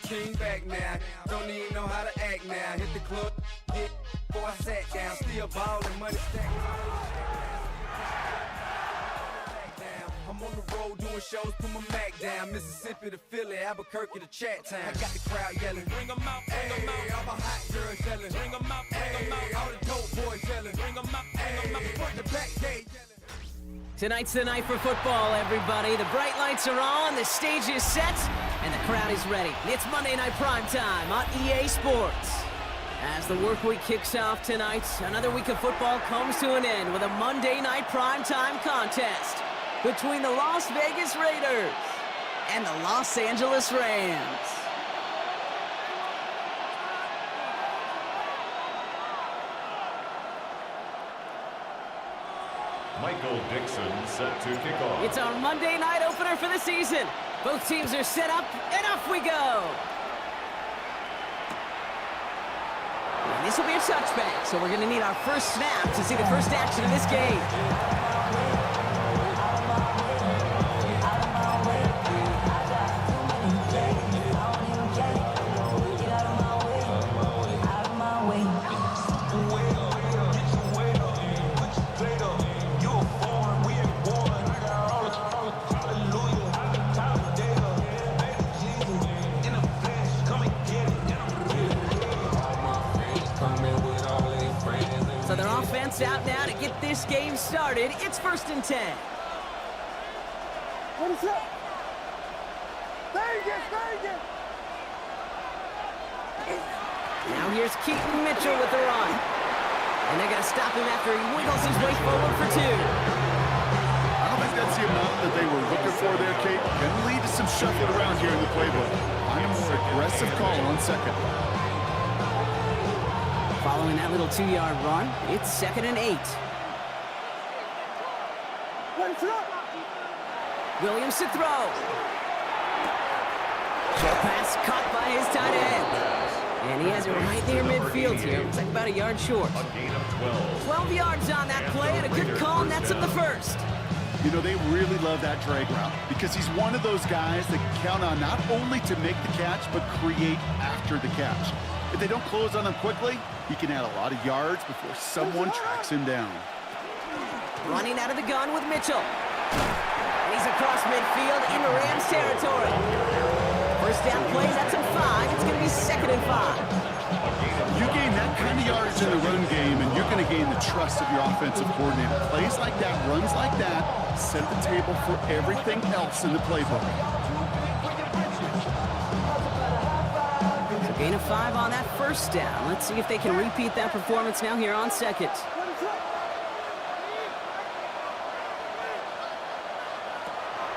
the king back now. Don't even know how to act now. Hit the club, get before I sat down. Still ballin', money stacked. I'm on the road doing shows, put my Mac down. Mississippi to Philly, Albuquerque to Chat Town. I got the crowd yelling, bring 'em out, bring 'em out. All my hot girls yelling, bring 'em out, bring 'em out. All the dope boys yelling, bring 'em out, bring 'em out. Front the back gate yelling. Tonight's the night for football, everybody. The bright lights are on, the stage is set, and the crowd is ready. It's Monday Night Primetime on EA Sports. As the work week kicks off tonight, another week of football comes to an end with a Monday Night Primetime contest between the Las Vegas Raiders and the Los Angeles Rams. Michael Dixon set to kick off. It's our Monday night opener for the season. Both teams are set up, and off we go. And this will be a touchback, so we're going to need our first snap to see the first action of this game. So their offense out now to get this game started. It's 1st and 10. What is up? Vegas! Now here's Keaton Mitchell with the run. And they're going to stop him after he wiggles his way forward for 2. I don't think that's the amount that they were looking for there, Kate. Can lead to some shuffling around here in the playbook. I'm a more aggressive call on second. Following that little 2-yard run, it's 2nd and 8. Williams to throw. Short pass caught by his tight end. And he has it right near midfield here. Looks like about a yard short. A gain of 12. 12 yards on that play and a good call, and that's him the first. You know, they really love that drag route because he's one of those guys that can count on not only to make the catch, but create after the catch. If they don't close on him quickly, he can add a lot of yards before someone tracks him down. Running out of the gun with Mitchell. And he's across midfield into Rams territory. First down play, that's a 5. It's going to be 2nd and 5. You gain that kind of yardage in the run game, and you're going to gain the trust of your offensive coordinator. Plays like that, runs like that, set the table for everything else in the playbook. So gain of 5 on that first down. Let's see if they can repeat that performance now here on 2nd.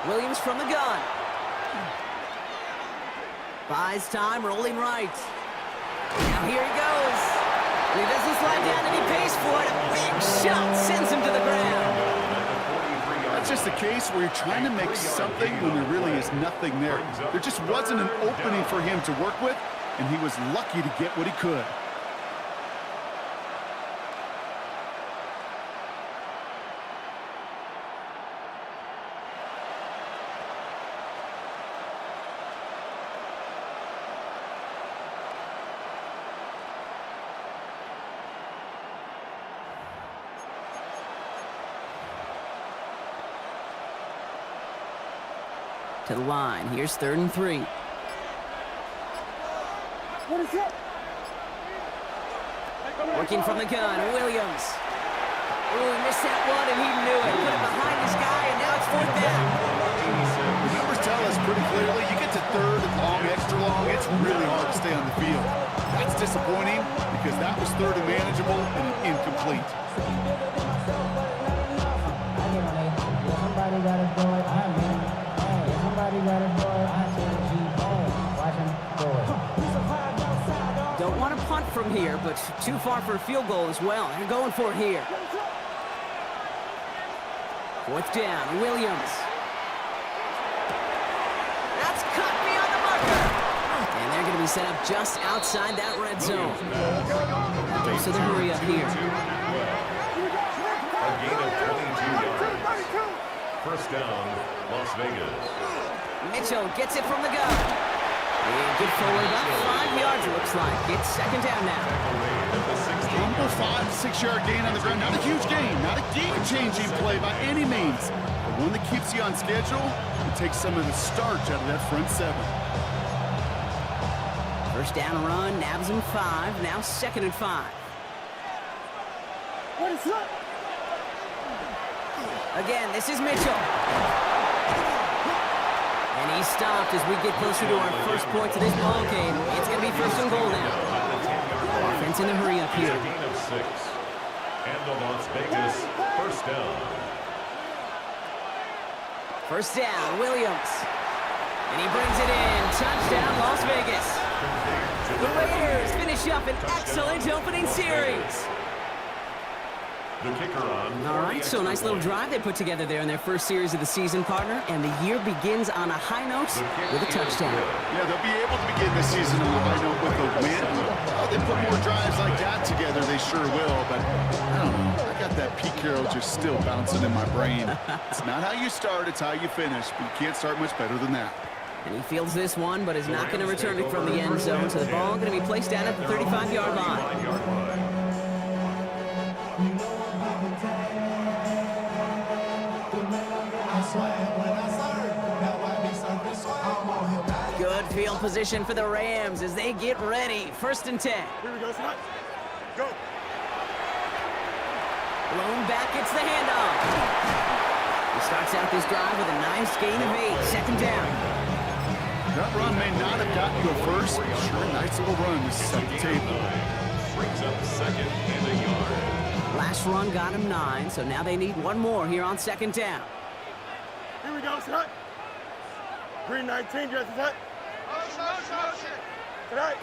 Williams from the gun. Buys time, rolling right. Now here he goes. He doesn't slide down and he pays for it. A big shot sends him to the ground. That's just a case where you're trying to make something when there really is nothing there. There just wasn't an opening for him to work with, and he was lucky to get what he could. To the line. Here's 3rd and 3. What is up? Working from the gun, Williams. Ooh, he missed that one, and he knew it. Put it behind his guy, and now it's 4th down. The numbers tell us pretty clearly, you get to 3rd and long, extra long, it's really hard to stay on the field. That's disappointing because that was 3rd and manageable and an incomplete. Somebody got it going. Somebody got it going. Watch him go it. Don't want to punt from here, but too far for a field goal as well. They're going for it here. 4th down, Williams. That's cut beyond the marker. And they're going to be set up just outside that red zone. So the hurry up here. A gain of 22 yards. First down, Las Vegas. Mitchell gets it from the gun. And good forward, about 5 yards, it looks like. It's second down now. Humble 5-6-yard gain on the ground. Not a huge gain, not a game-changing play by any means, but one that keeps you on schedule and takes some of the starch out of that front seven. First down run, nabs him 5, now second and 5. What is up? Again, this is Mitchell. And he's stopped as we get closer to our first point to this ball game. It's going to be first and goal now. Offense in a hurry up here. Gain of 6. And the Las Vegas first down. First down, Williams. And he brings it in. Touchdown, Las Vegas. The Raiders finish up an excellent opening series. The kicker on. All right, so a nice little drive they put together there in their first series of the season, partner. And the year begins on a high note with a touchdown. Yeah, they'll be able to begin the season on a high note with a win. Oh, they put more drives like that together, they sure will. But I don't know, I got that Pete Carroll just still bouncing in my brain. It's not how you start, it's how you finish. But you can't start much better than that. And he fields this one, but is not going to return it from the end zone. So the ball going to be placed down at the 35-yard line. Good field position for the Rams as they get ready. First and 10. Here we go, son. Go. Blown back, it's the handoff. He starts out this drive with a nice gain of 8. Second down. That run may not have gotten you a first, but sure a nice little run to set the table. Brings up second and a yard. Last run got him 9, so now they need one more here on second down. Here we go, son. Green 19, just hut. Tonight.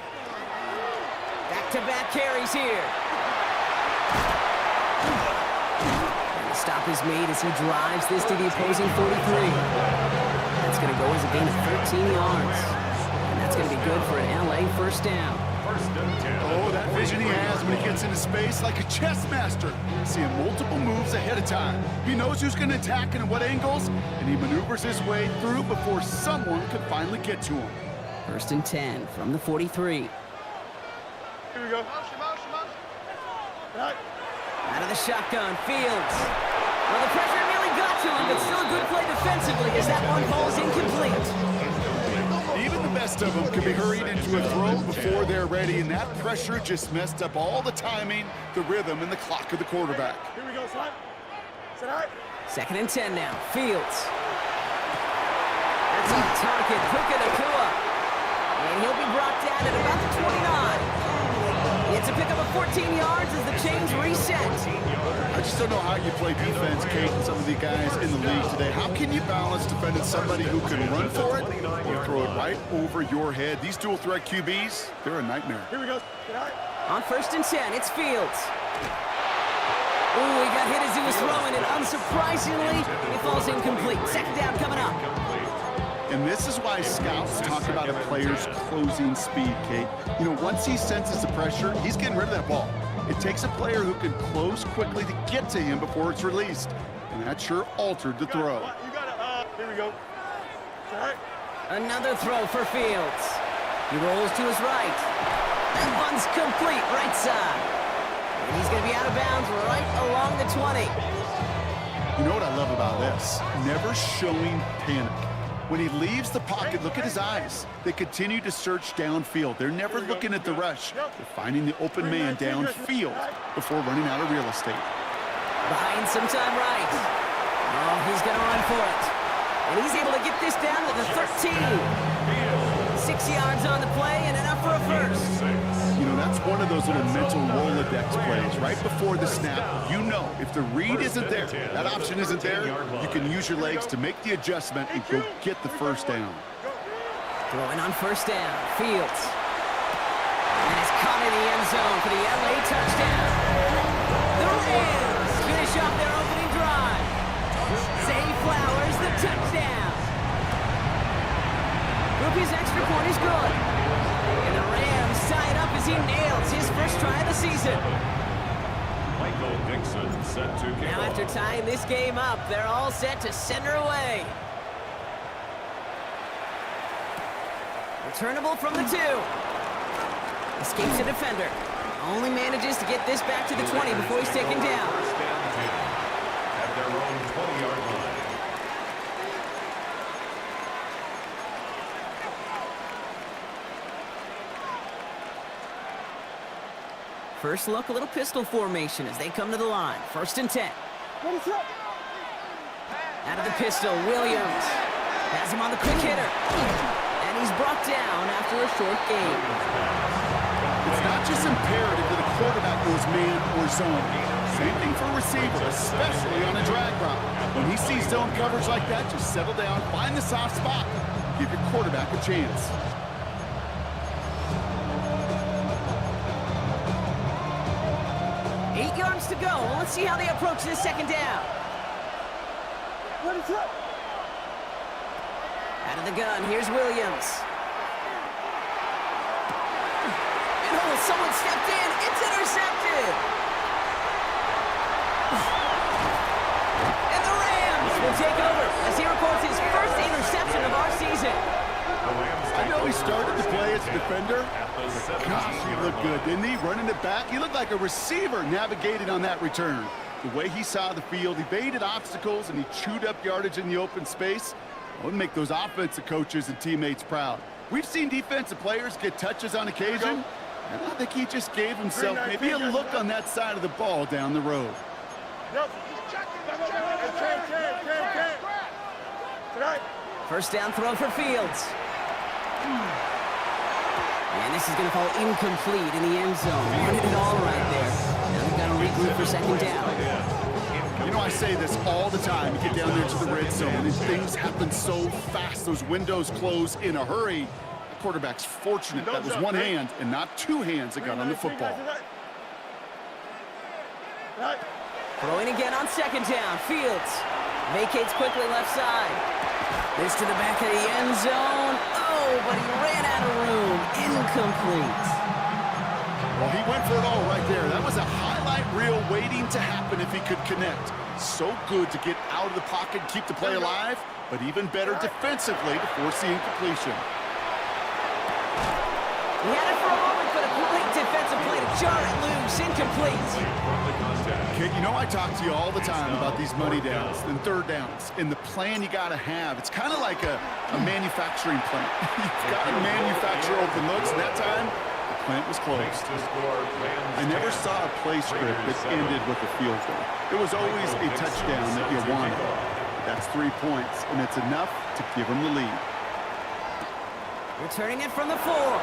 Back-to-back carries here. And the stop is made as he drives this to the opposing 43. That's going to go as a gain of 13 yards. And that's going to be good for an LA first down. First and 10. Oh, that vision he has when he gets into space like a chess master. Seeing multiple moves ahead of time. He knows who's going to attack and at what angles, and he maneuvers his way through before someone can finally get to him. First and 10 from the 43. Here we go. Tonight. Out of the shotgun, Fields. Well, the pressure nearly got to him, but still a good play defensively as that one falls incomplete. Even the best of them can be hurried into a throw before they're ready, and that pressure just messed up all the timing, the rhythm, and the clock of the quarterback. Here we go, son. Tonight. Second and 10 now, Fields. That's on target, Puka Nakua. And he'll be brought down at about the 29. It's a pickup of 14 yards as the chains reset. I just don't know how you play defense, Kate, and some of the guys in the league today. How can you balance defending somebody who can run for it or throw it right over your head? These dual threat QBs, they're a nightmare. Here we go. Tonight. On first and 10, it's Fields. Ooh, he got hit as he was throwing it. Unsurprisingly, it falls incomplete. Second down coming up. And this is why scouts talk about a player's closing speed, Kate. You know, once he senses the pressure, he's getting rid of that ball. It takes a player who can close quickly to get to him before it's released. And that sure altered the throw. You gotta, here we go. Tonight. Another throw for Fields. He rolls to his right. And one's complete, right side. And he's going to be out of bounds right along the 20. You know what I love about this? Never showing panic. When he leaves the pocket, look at his eyes. They continue to search downfield. They're never looking at the rush. They're finding the open man downfield before running out of real estate. Behind sometime right. Oh, he's going to run for it. And he's able to get this down to the 13. 6 yards on the play and enough for a first. You know, that's one of those little mental Rolodex plays. Right before the snap, you know if the read isn't there, that option isn't there, you can use your legs to make the adjustment and go get the first down. Throwing on first down, Fields. And it's caught in the end zone for the LA touchdown. The Rams finish off their opening drive. Zay Flowers, the touchdown. Rupee's extra point is good. And the Rams tie it up as he nails his first try of the season. Michael Dixon set to kick Now off. after tying this game up, they're all set to send her away. Returnable from the 2. Escapes the defender. Only manages to get this back to the 20 before he's taken down. First down and 10 at their own 20-yard line. First look, a little pistol formation as they come to the line. 1st and 10. Out of the pistol, Williams has him on the quick hitter. And he's brought down after a short gain. It's not just imperative that a quarterback goes man or zone. Same thing for a receiver, especially on a drag route. When he sees zone coverage like that, just settle down, find the soft spot, give your quarterback a chance. Eight yards to go. Well, let's see how they approach this second down. Out of the gun, here's Williams. And oh, someone stepped in. It's intercepted. And the Rams will take over as he records his first interception of our season. I know he started to play as a defender. Gosh, he looked good, didn't he? Running it back, he looked like a receiver navigating on that return. The way he saw the field, he baited obstacles and he chewed up yardage in the open space. It would make those offensive coaches and teammates proud. We've seen defensive players get touches on occasion, and I think he just gave himself maybe a look on that side of the ball down the road. First down throw for Fields. And this is going to fall incomplete in the end zone. Wanted it all right there. Now they've got to regroup for second down. You know, I say this all the time. You get down there to the red zone, and things happen so fast. Those windows close in a hurry. The quarterback's fortunate that was one hand and not two hands that got on the football. Throwing again on second down. Fields vacates quickly left side. This to the back of the end zone. Oh, but he ran out of room. Incomplete. Well, he went for it all right there. That was a highlight reel waiting to happen if he could connect. So good to get out of the pocket and keep the play alive, but even better defensively to force the incompletion. He had it for a moment, but a great defensive play to jar it loose. Incomplete. Kid, you know I talk to you all the time about these money downs and third downs and the plan you got to have. It's kind of like a manufacturing plant. You've got to manufacture open looks, and that time, the plant was closed. I never saw a play script that ended with a field goal. It was always a touchdown that you wanted. That's 3 points, and it's enough to give them the lead. Returning it from the 4.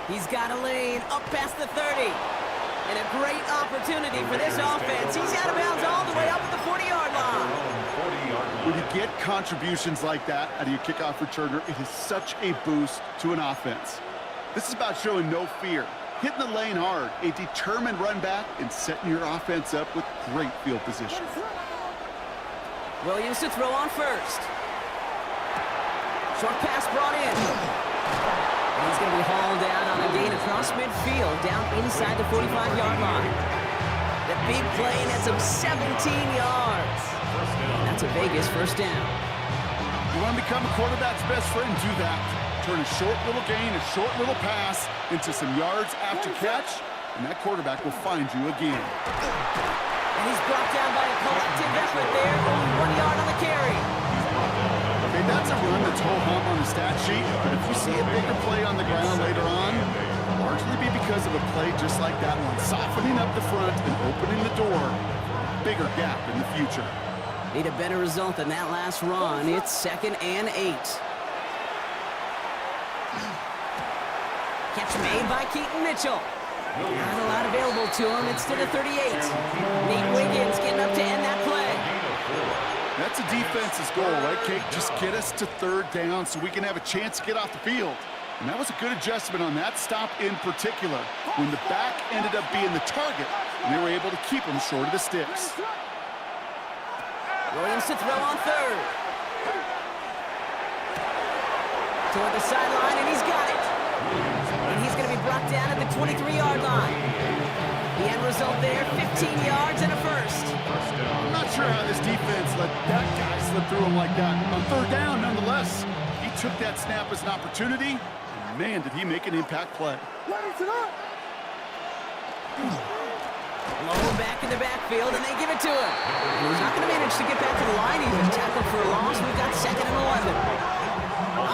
He's got a lane up past the 30. And a great opportunity for this offense. He's out of bounds all the way up at the 40-yard line. When you get contributions like that out of your kickoff returner, it is such a boost to an offense. This is about showing no fear, hitting the lane hard, a determined run back, and setting your offense up with great field position. Williams to throw on first. Short pass brought in. And he's going to be hauled out on a gain across midfield, down inside the 45-yard line. The big play nets him 17 yards. And that's a Vegas first down. You want to become a quarterback's best friend? Do that. Turn a short little gain, a short little pass into some yards after catch, and that quarterback will find you again. And he's brought down by a collective effort there, only 1 yard on the carry. Okay, that's a run that's ho-hum on the stat sheet, but if you see a bigger play on the ground later on, it'll largely be because of a play just like that one, softening up the front and opening the door, bigger gap in the future. Need a better result than that last run. It's 2nd and 8. Catch made by Keaton Mitchell. Not a lot available to him. It's to the 38. Nate Wiggins getting up to end that play. That's a defense's goal, right, Kate? Just get us to third down so we can have a chance to get off the field. And that was a good adjustment on that stop in particular, when the back ended up being the target, and they were able to keep him short of the sticks. Williams to throw on third. Toward the sideline, and he's got it. And he's going to be brought down at the 23-yard line. The end result there, 15 yards and a first. I'm not sure how this defense let that guy slip through him like that. On third down, nonetheless, he took that snap as an opportunity. And man, did he make an impact play. Blown back in the backfield, and they give it to him. And he's not going to manage to get back to the line even. Tackle for a loss. We've got 2nd and 11.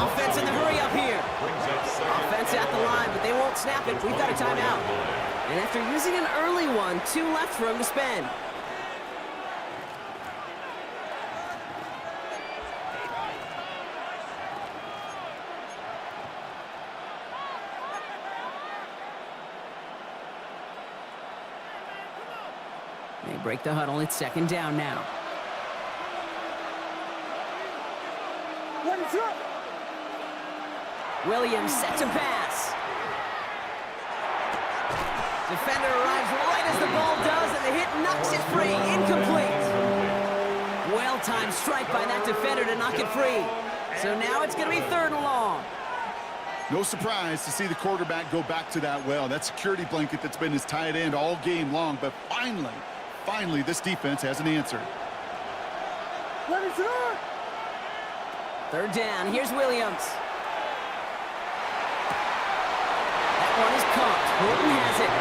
Offense in the hurry up here. Offense at the line, but they won't snap it. We've got a timeout. And after using an early one, 2 left for him to spend. They break the huddle. It's 2nd down now. Williams set to pass. Defender arrives right as the ball does, and the hit knocks it free. Incomplete. Well-timed strike by that defender to knock it free. So now it's going to be 3rd and long. No surprise to see the quarterback go back to that well. That security blanket that's been his tight end all game long, but finally, this defense has an answer. 3rd down. Here's Williams. That one is caught. Horton has it.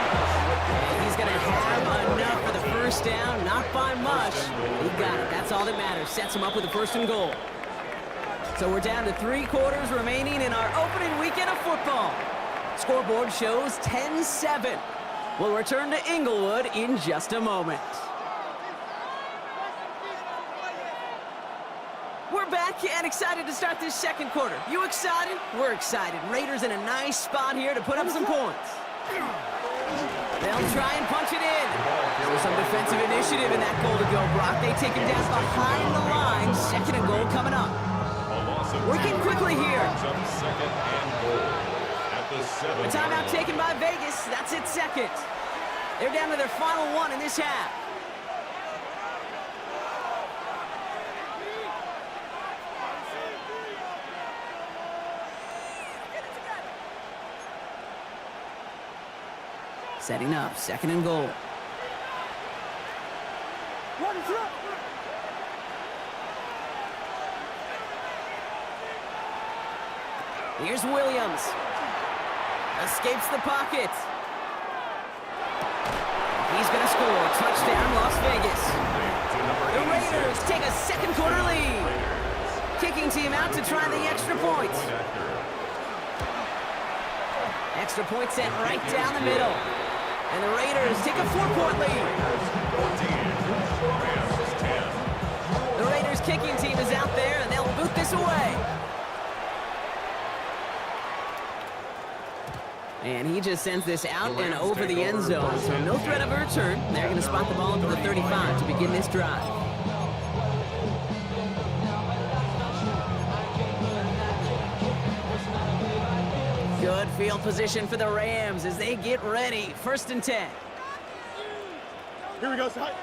And he's going to have enough for the 1st down. Not by much. He got it. That's all that matters. Sets him up with a 1st and goal. So we're down to 3 quarters remaining in our opening weekend of football. Scoreboard shows 10-7. We'll return to Inglewood in just a moment. We're back and excited to start this 2nd quarter. You excited? We're excited. Raiders in a nice spot here to put up some points. They'll try and punch it in. So some defensive initiative in that goal to go, Brock. They take him down behind the line. 2nd and goal coming up. Working quickly here. A timeout taken by Vegas. That's it, 2nd. They're down to their final 1 in this half. Setting up, 2nd and goal. Here's Williams. Escapes the pocket. He's going to score. Touchdown, Las Vegas. The Raiders take a 2nd quarter lead. Kicking team out to try the extra point. Extra point sent right down the middle. And the Raiders take a 4-point lead. The Raiders kicking team is out there, and they'll boot this away. And he just sends this out and over the end zone. So no threat of a return. They're going to spot the ball into the 35 to begin this drive. Good field position for the Rams as they get ready. 1st and 10. Here we go, side.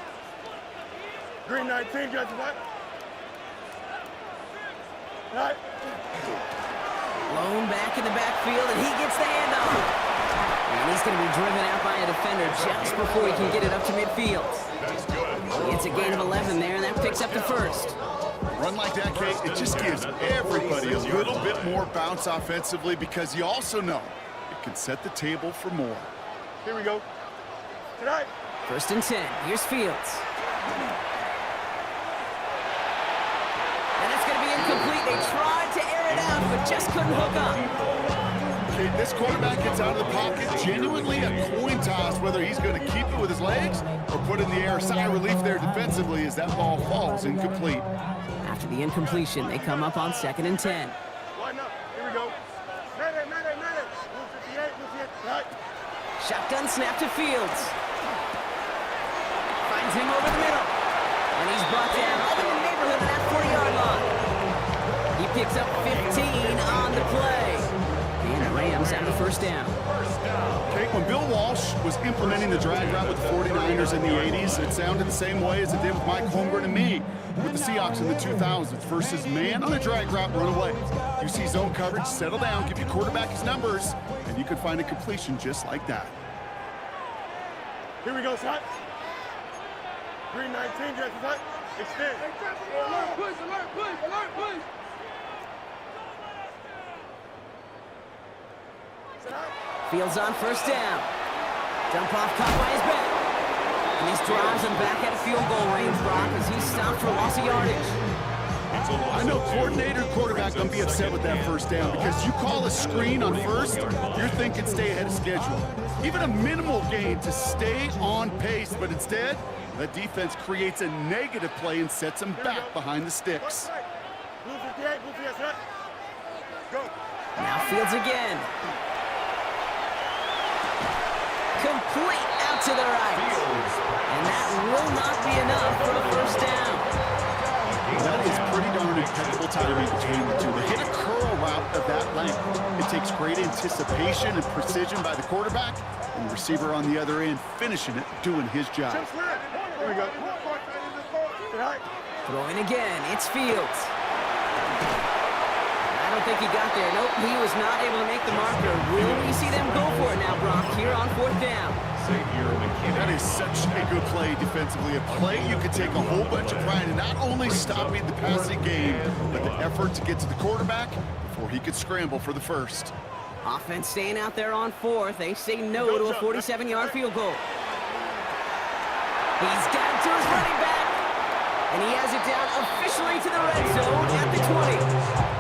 Green 19, judges, right? Right. Blown back in the backfield, and he gets the handoff. And he's going to be driven out by a defender just before he can get it up to midfield. He gets a gain of 11 there, and that picks up the 1st. Run like that, Kate, it just gives everybody a little bit more bounce offensively because you also know it can set the table for more. Here we go. Tonight. 1st and 10. Here's Fields. And it's going to be incomplete. They tried to air it out, but just couldn't hook up. Okay, this quarterback gets out of the pocket, genuinely a coin toss whether he's going to keep it with his legs or put it in the air. Sigh of relief there defensively as that ball falls incomplete. After the incompletion, they come up on 2nd and 10. Line up. Here we go. Madden. Blue 58, right. Shotgun snap to Fields. Finds him over the middle. And he's brought down right in the neighborhood of that 40-yard line. He picks up 15 on the play. And the Rams have the 1st down. Okay, when Bill Walsh was implementing the drag route with the 49ers in the 80s, it sounded the same way as it did with Mike Holmgren and me with the Seahawks in the 2000s versus man on a drag route, run away. You see zone coverage, settle down, give your quarterback his numbers, and you can find a completion just like that. Here we go, son. Green 19, judges, right. Extend. Alert, push. Fields on first down. Dump off caught by his back. And this drives him back at field goal range, Brock, as he's stopped for loss of yardage. I know coordinator and quarterback gonna be upset with that first down because you call a screen on first, you're thinking stay ahead of schedule. Even a minimal gain to stay on pace, but instead, that defense creates a negative play and sets them back behind the sticks. Now Fields again. Complete out to the right. And that will not be enough for a first down. That is pretty darn impeccable timing between the two. To hit a curl route of that length, it takes great anticipation and precision by the quarterback, and the receiver on the other end finishing it, doing his job. Here we go. Throwing again, it's Fields. I don't think he got there. Nope, he was not able to make the marker. Will we see them go for it now, Brock, here on fourth down? That is such a good play defensively. A play you could take a whole bunch of pride in not only stopping the passing game, but the effort to get to the quarterback before he could scramble for the first. Offense staying out there on fourth. They say no to a 47-yard field goal. He's got it to his running back. And he has it down officially to the red zone at the 20.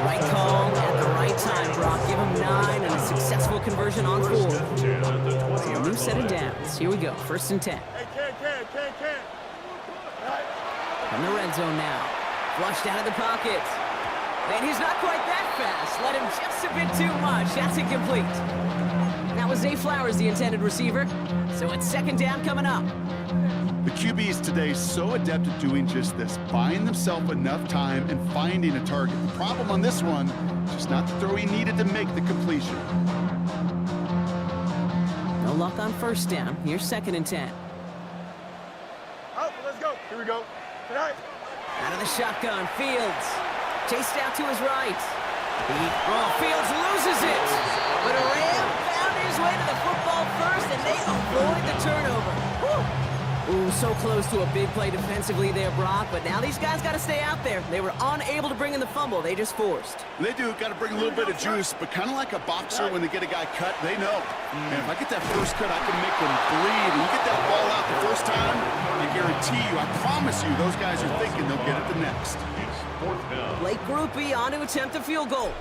Right call at the right time, Brock. Give him 9 and a successful conversion on 4. So a new set of downs. Here we go, 1st and 10. From the red zone now. Flushed out of the pocket. And he's not quite that fast. Let him just a bit too much. That's incomplete. That was Zay Flowers, the intended receiver. So it's 2nd down coming up. The QBs today so adept at doing just this, buying themselves enough time and finding a target. The problem on this one, just not the throw he needed to make the completion. No luck on 1st down. Here's 2nd and 10. Out, let's go. Here we go. Tonight. Out of the shotgun, Fields. Chased out to his right. Fields loses it. But Ram found his way to the football first, and they avoid the turnover. Woo! Ooh, so close to a big play defensively there, Brock, but now these guys got to stay out there. They were unable to bring in the fumble. They just forced. They do. Got to bring a little bit of juice, but kind of like a boxer when they get a guy cut, they know. Man, if I get that first cut, I can make them bleed. And you get that ball out the first time, I guarantee you, I promise you, those guys are thinking they'll get it the next. Blake Groupie on to attempt a field goal.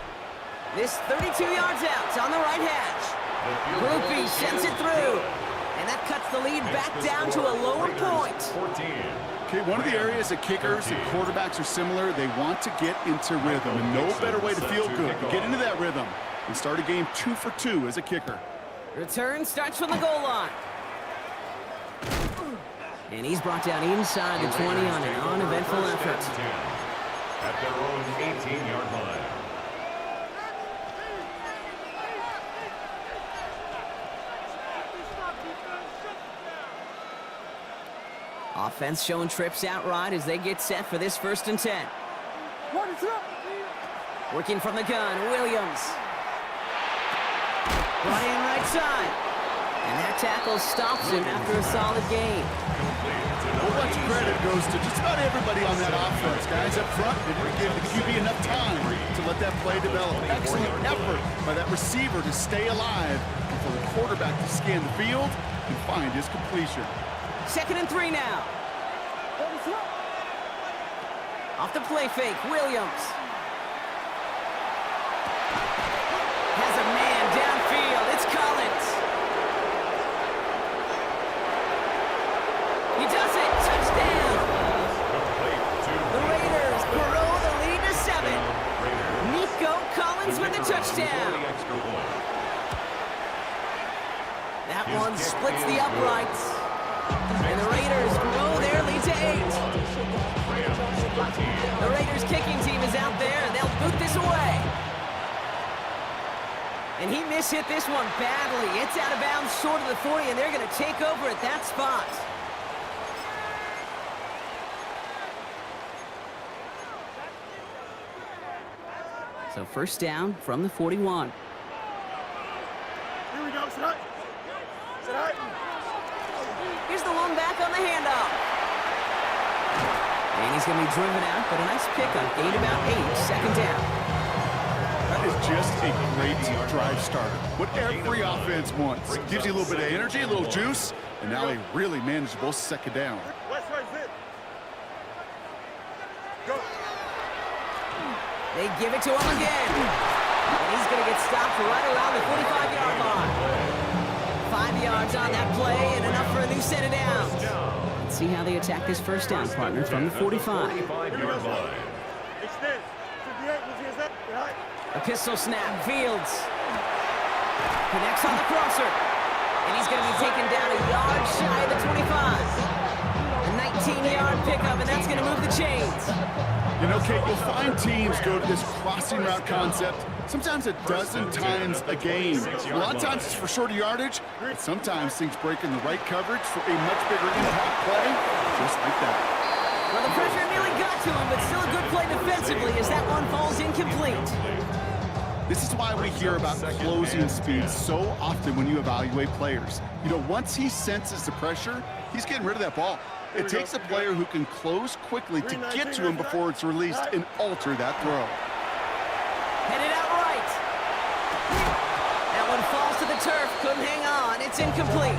This 32 yards out. It's on the right hash. Groupie sends it through. And that cuts the lead back down to a lower point. Okay, one of the areas that kickers and quarterbacks are similar, they want to get into rhythm. And no better way to feel good to get into that rhythm and start a game 2 for 2 as a kicker. Return starts from the goal line. And he's brought down inside the 20 on an uneventful effort. At their own 18-yard line. Offense showing trips out right as they get set for this 1st and 10. Working from the gun, Williams. Brought in right side. And that tackle stops him after a solid gain. Well, much credit goes to just about everybody on that offense. Guys up front didn't give the QB enough time to let that play develop. Excellent effort by that receiver to stay alive and for the quarterback to scan the field and find his completion. 2nd and 3 now. Off the play fake, Williams. Has a man downfield. It's Collins. He does it. Touchdown. The Raiders grow the lead to 7. Nico Collins with the touchdown. That one splits the uprights. And the Raiders grow their lead to 8. The Raiders kicking team is out there, and they'll boot this away. And he mishit this one badly. It's out of bounds short of the 40, and they're going to take over at that spot. So 1st down from the 41. Here we go. Sit up. Here's the one back on the handoff. And he's going to be driven out, but a nice pickup. Gained about 8, 2nd down. That is just a great drive starter. What every offense wants. Gives you a little bit of energy, a little juice, and now a really manageable second down. West right, sit. Go. They give it to him again. And he's going to get stopped right around the 45-yard line. 5 yards on that play and enough for a new set of downs. Let's see how they attack this first down, partner, from the 45. Yard line. Extend. 58, what's his that? Right. A pistol snap, Fields. Connects on the crosser. And he's going to be taken down a yard shy of the 25. A 19-yard pickup, and that's going to move the chains. You know, Kate, you'll find teams go to this crossing route concept sometimes a dozen times a game. A lot of times it's for shorter yardage, but sometimes things break in the right coverage for a much bigger impact play, just like that. Well, the pressure nearly got to him, but still a good play defensively as that one falls incomplete. This is why we hear about closing speed so often when you evaluate players. You know, once he senses the pressure, he's getting rid of that ball. It takes a player who can close quickly to get to him before it's released and alter that throw. Headed out right. That one falls to the turf. Couldn't hang on. It's incomplete.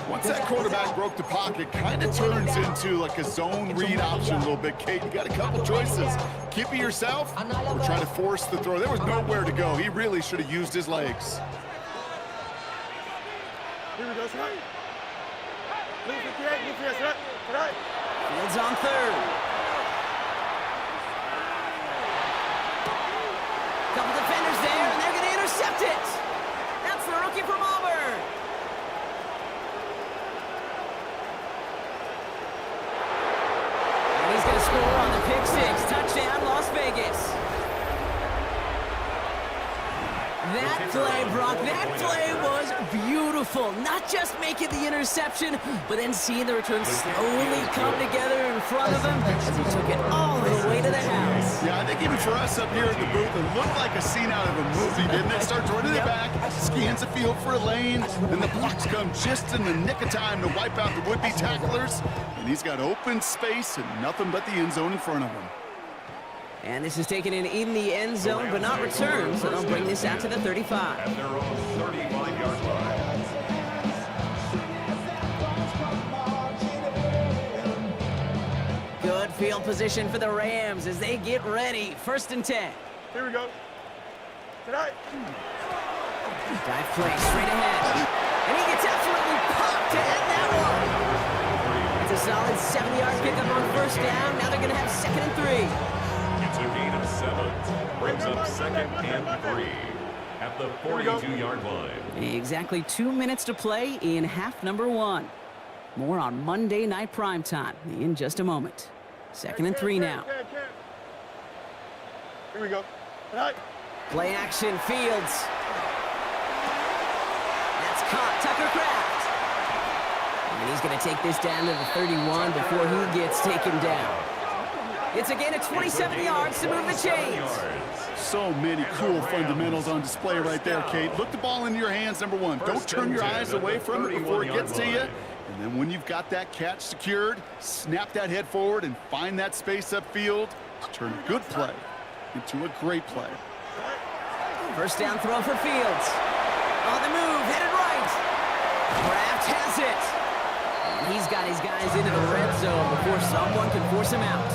Once that quarterback broke the pocket, kind of turns into like a zone read option a little bit, Kate. You got a couple choices. Keep it yourself or try to force the throw. There was nowhere to go. He really should have used his legs. Here we go, right. Right. Fields on third. Couple defenders there, and they're going to intercept it. That's the rookie from Auburn. And he's going to score on the pick six. Touchdown, Las Vegas. That play, Brock, that play was beautiful. Not just making the interception, but then seeing the return slowly come together in front of him as he took it all the way to the house. Yeah, I think even for us up here in the booth, it looked like a scene out of a movie, didn't it? Starts running it back, scans the field for a lane, and the blocks come just in the nick of time to wipe out the would-be tacklers. And he's got open space and nothing but the end zone in front of him. And this is taken in the end zone, but not returned, so they'll bring this out to the 35. At their own 35-yard line. Good field position for the Rams as they get ready. 1st and 10. Here we go. Tonight. Dive play straight ahead. And he gets absolutely popped to end that one. It's a solid 7-yard pickup on 1st down. Now they're going to have 2nd and 3. It's a gain of 7. Brings up 2nd and 3 at the 42-yard line. Exactly 2 minutes to play in half number 1. More on Monday Night Primetime in just a moment. 2nd and 3 now. Here we go. Tonight. Play action, Fields. That's caught, Tucker Kraft. And he's going to take this down to the 31 before he gets taken down. It's a gain of 27 yards to move the chains. So many cool fundamentals on display right there, Kate. Look the ball into your hands, number one. Don't turn your eyes away from it before it gets to you. And then when you've got that catch secured, snap that head forward and find that space upfield to turn a good play into a great play. 1st down throw for Fields. On the move, headed right. Kraft has it. And he's got his guys into the red zone before someone can force him out.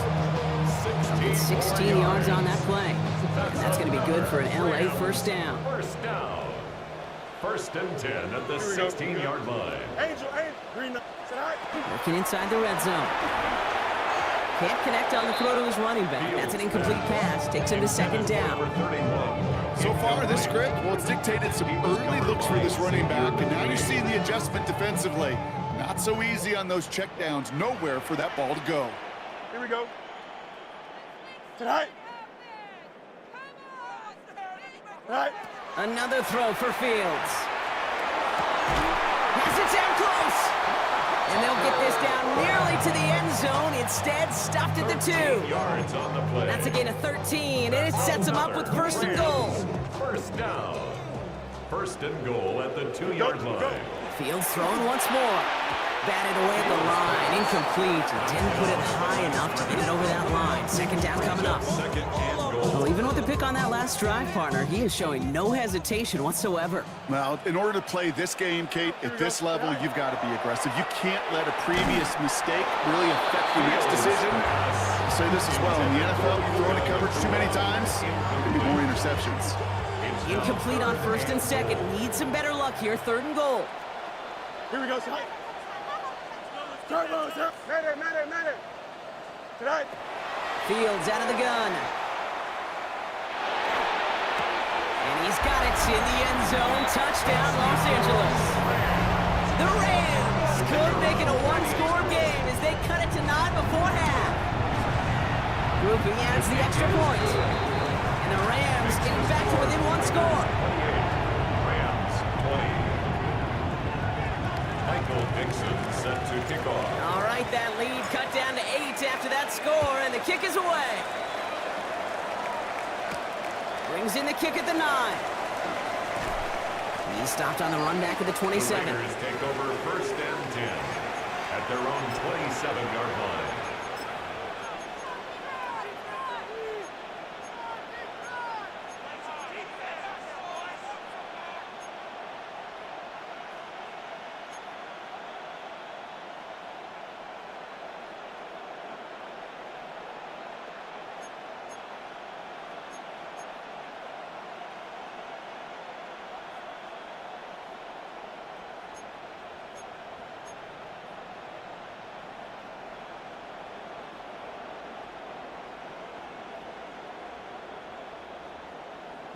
It's 16 yards on that play. And that's going to be good for an LA 1st down. 1st down. 1st and 10 at the 16-yard line. Angel, green. Tonight. Working inside the red zone. Can't connect on the throw to his running back. That's an incomplete pass. Takes him to 2nd down. So far, this script, well, it's dictated some early looks for this running back, and now you're seeing the adjustment defensively. Not so easy on those checkdowns. Nowhere for that ball to go. Here we go. Tonight. Tonight. Another throw for Fields. Has it down close. And they'll get this down nearly to the end zone. Instead, stopped at the 2. Yards on the play. That's a gain of 13, and it sets them up with 1st and goal. 1st down. 1st and goal at the 2-yard line. Fields throwing once more. Batted away at the line. Incomplete. Didn't put it high enough to get it over that line. 2nd down coming up. 2nd and goal. Well, even with the pick on that last drive, partner, he is showing no hesitation whatsoever. Well, in order to play this game, Kate, at this level, you've got to be aggressive. You can't let a previous mistake really affect your next decision. I'll say this as well. In the NFL, you throw into coverage too many times, there'll be more interceptions. Incomplete on 1st and 2nd. Need some better luck here. 3rd and goal. Here we go, son. Turbo, sir. Madden. Tonight. Fields out of the gun. And he's got it in the end zone. Touchdown, Los Angeles. The Rams could make it a one-score game as they cut it to 9 before half. Groupie adds the extra point. And the Rams getting back to within 1 score. Rams 20. Michael Dixon set to kick off. All right, that lead cut down to 8 after that score, and the kick is away. Brings in the kick at the 9. He's stopped on the run back at the 27. The Raiders take over 1st and 10 at their own 27-yard line.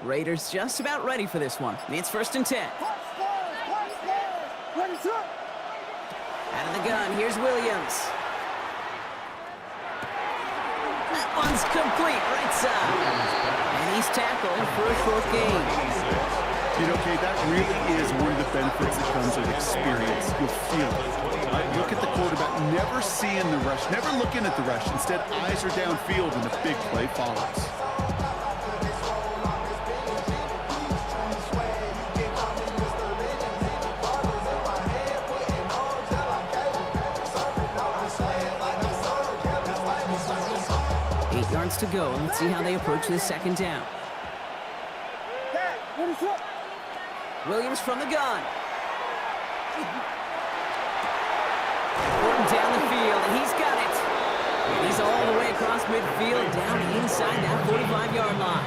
Raiders just about ready for this one. It's 1st and 10. Out of the gun, here's Williams. That one's complete, right side. And he's tackled for a 4th gain. You know, Kate, that really is one of the benefits that comes with experience. You'll feel it. Look at the quarterback, never seeing the rush, never looking at the rush. Instead, eyes are downfield and the big play follows. 8 yards to go, and let's see how they approach this 2nd down. Williams from the gun. Gordon down the field, and he's got it. And he's all the way across midfield, down inside that 45-yard line.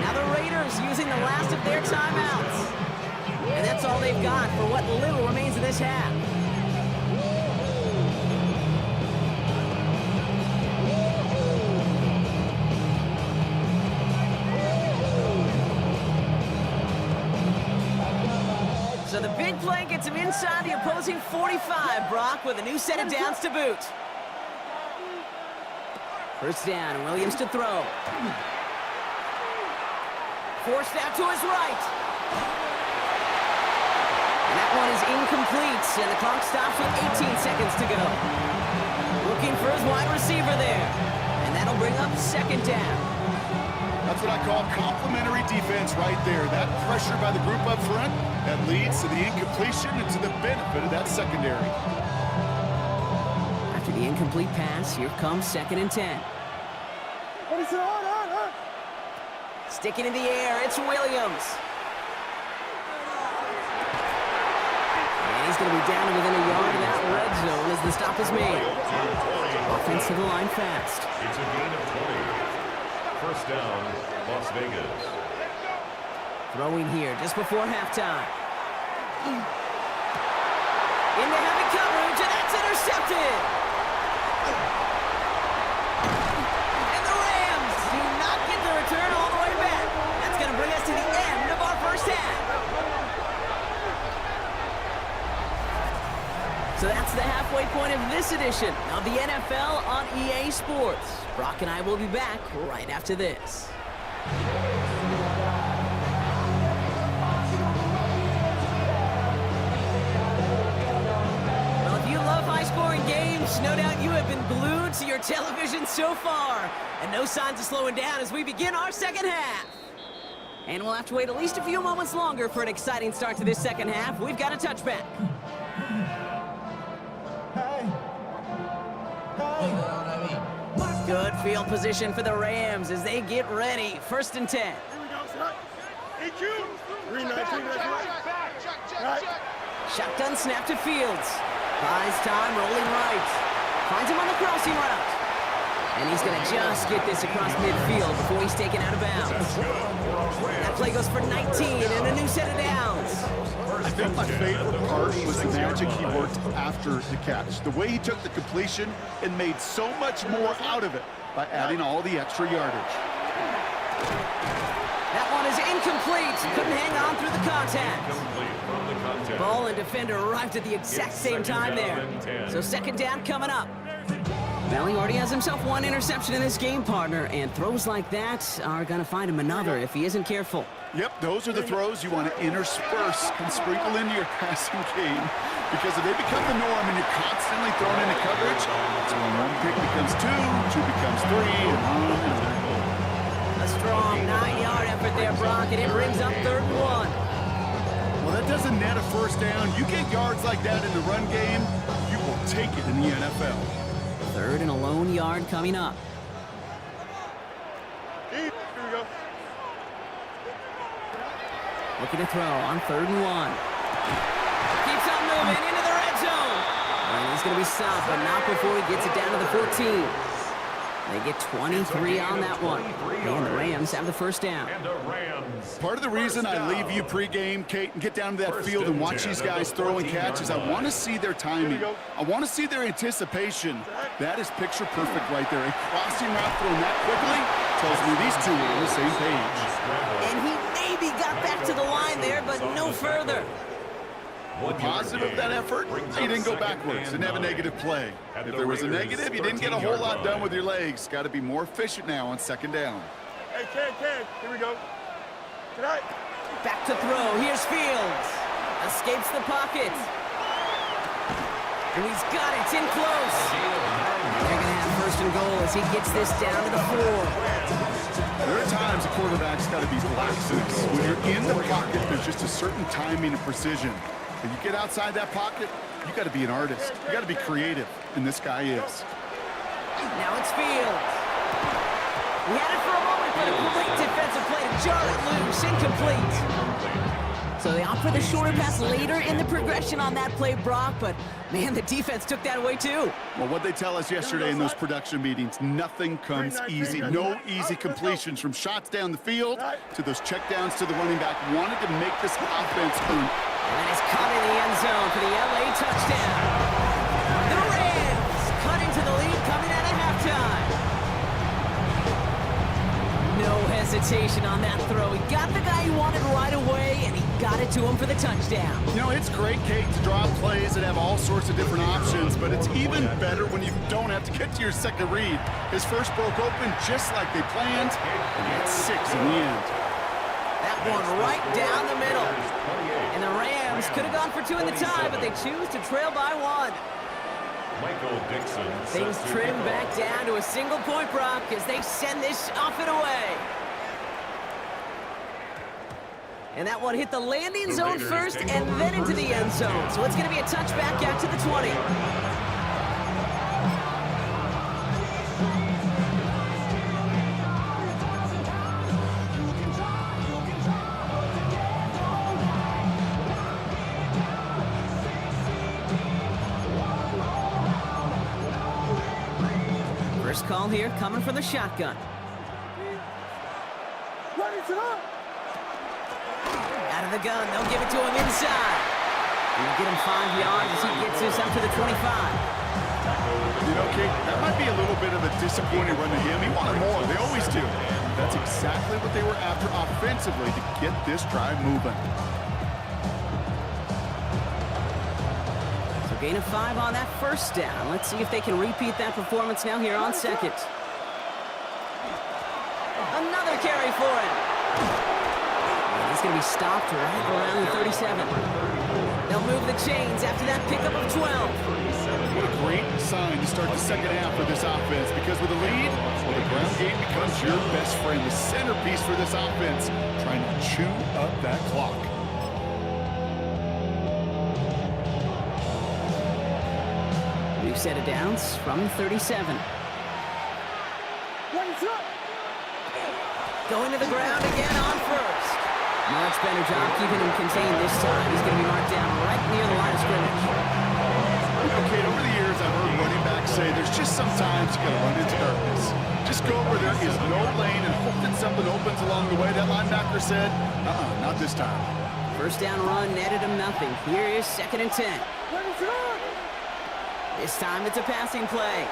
Now the Raiders using the last of their timeouts. And that's all they've got for what little remains of this half. So the big play gets him inside the opposing 45, Brock, with a new set of downs to boot. 1st down, and Williams to throw. Forced out to his right. And that one is incomplete, and the clock stops with 18 seconds to go. Looking for his wide receiver there. And that'll bring up 2nd down. That's what I call complementary defense right there. That pressure by the group up front, that leads to the incompletion and to the benefit of that secondary. After the incomplete pass, here comes 2nd and 10. Sticking in the air, it's Williams. And he's going to be down to within a yard of that red zone as the stop is made. Offense to the line fast. It's a gain of 20. 1st down, Las Vegas. Throwing here just before halftime. Into heavy coverage, and that's intercepted. And the Rams do not get the return all the way back. That's going to bring us to the end of our 1st half. So that's the halfway point of this edition of the NFL on EA Sports. Brock and I will be back right after this. Well, if you love high-scoring games, no doubt you have been glued to your television so far. And no signs of slowing down as we begin our 2nd half. And we'll have to wait at least a few moments longer for an exciting start to this 2nd half. We've got a touchback. Good field position for the Rams as they get ready. 1st and 10. Here we go, son. EQ. Green 19, that's right. Shotgun snap to Fields. Buys time, rolling right. Finds him on the crossing route. And he's going to just get this across midfield before he's taken out of bounds. That play goes for 19 and a new set of downs. I think my favorite part was the magic he worked after the catch. The way he took the completion and made so much more out of it by adding all the extra yardage. That one is incomplete. Couldn't hang on through the contact. Ball and defender arrived at the exact same time there. So 2nd down coming up. Well, he already has himself one interception in this game, partner, and throws like that are going to find him another if he isn't careful. Yep, those are the throws you want to intersperse and sprinkle into your passing game, because if they become the norm and you're constantly thrown into coverage, that's when one pick becomes two becomes three, and on and on. A strong 9-yard effort there, Brock, and it brings up 3rd and 1. Well, that doesn't net a 1st down. You get yards like that in the run game, you will take it in the NFL. 3rd and a lone yard coming up. Here we go. Looking to throw on 3rd and 1. Keeps on moving into the red zone. And he's going to be stopped, but not before he gets it down to the 14. They get 23 on that one. And the Rams have the 1st down. Part of the reason I leave you pregame, Kate, and get down to that field and watch these guys throw and catch is I want to see their timing. I want to see their anticipation. That is picture perfect right there. A crossing route thrown that quickly tells me these two are on the same page. And he maybe got back to the line there, but no further. Positive of that effort, he didn't go backwards, didn't have a negative play. If there was a negative, you didn't get a whole lot done with your legs. Got to be more efficient now on 2nd down. Hey, Ken, here we go. Tonight. Back to throw. Here's Fields. Escapes the pocket. And he's got it. It's in close. They're going to have 1st and goal as he gets this down to the 4. There are times a quarterback's got to be laxness. When you're in the pocket, there's just a certain timing and precision. When you get outside that pocket, you got to be an artist. You got to be creative, and this guy is. Now it's Fields. He had it for a moment, but a great defensive play to jar it loose. Incomplete. So they opt for the shorter pass later in the progression on that play, Brock, but man, the defense took that away too. Well, what they tell us yesterday in those production meetings, nothing comes easy. No easy completions from shots down the field to those checkdowns to the running back. Wanted to make this offense earn. And that is caught in the end zone for the LA touchdown. The Rams cut into the lead coming out of halftime. No hesitation on that throw. He got the guy he wanted right away, and he got it to him for the touchdown. You know, it's great, Kate, to draw plays and have all sorts of different options, but it's even better when you don't have to get to your second read. His first broke open just like they planned, and he had 6 in the end. That one right down the middle. And the Rams could have gone for 2 in the tie, but they choose to trail by 1. Michael Dixon. Things trim back down to a single point, Brock, as they send this off and away. And that one hit the landing zone first and then into the end zone. So it's going to be a touchback out to the 20. First call here coming from the shotgun. Out of the gun, they'll give it to him inside. He'll get him 5 yards as he gets this up to the 25. You know, Kate, that might be a little bit of a disappointing run to him. He wanted more. They always do. That's exactly what they were after offensively to get this drive moving. So gain of 5 on that first down. Let's see if they can repeat that performance now here on second. Another carry for him. And he's going to be stopped right around the 37. They'll move the chains after that pickup of 12. What a great sign to start the second half for this offense, because with a lead, well, the ground game becomes your best friend, the centerpiece for this offense, trying to chew up that clock. New set of downs from 37. Going to the ground again on first. Much better job keeping him contained this time. He's going to be marked down right near the line of scrimmage. Okay, over the years, I've heard running backs say there's just sometimes you got to run into darkness. Just go where there is no lane and hope that something opens along the way. That linebacker said, not this time. First down run netted him nothing. Here is 2nd and 10. This time it's a passing play.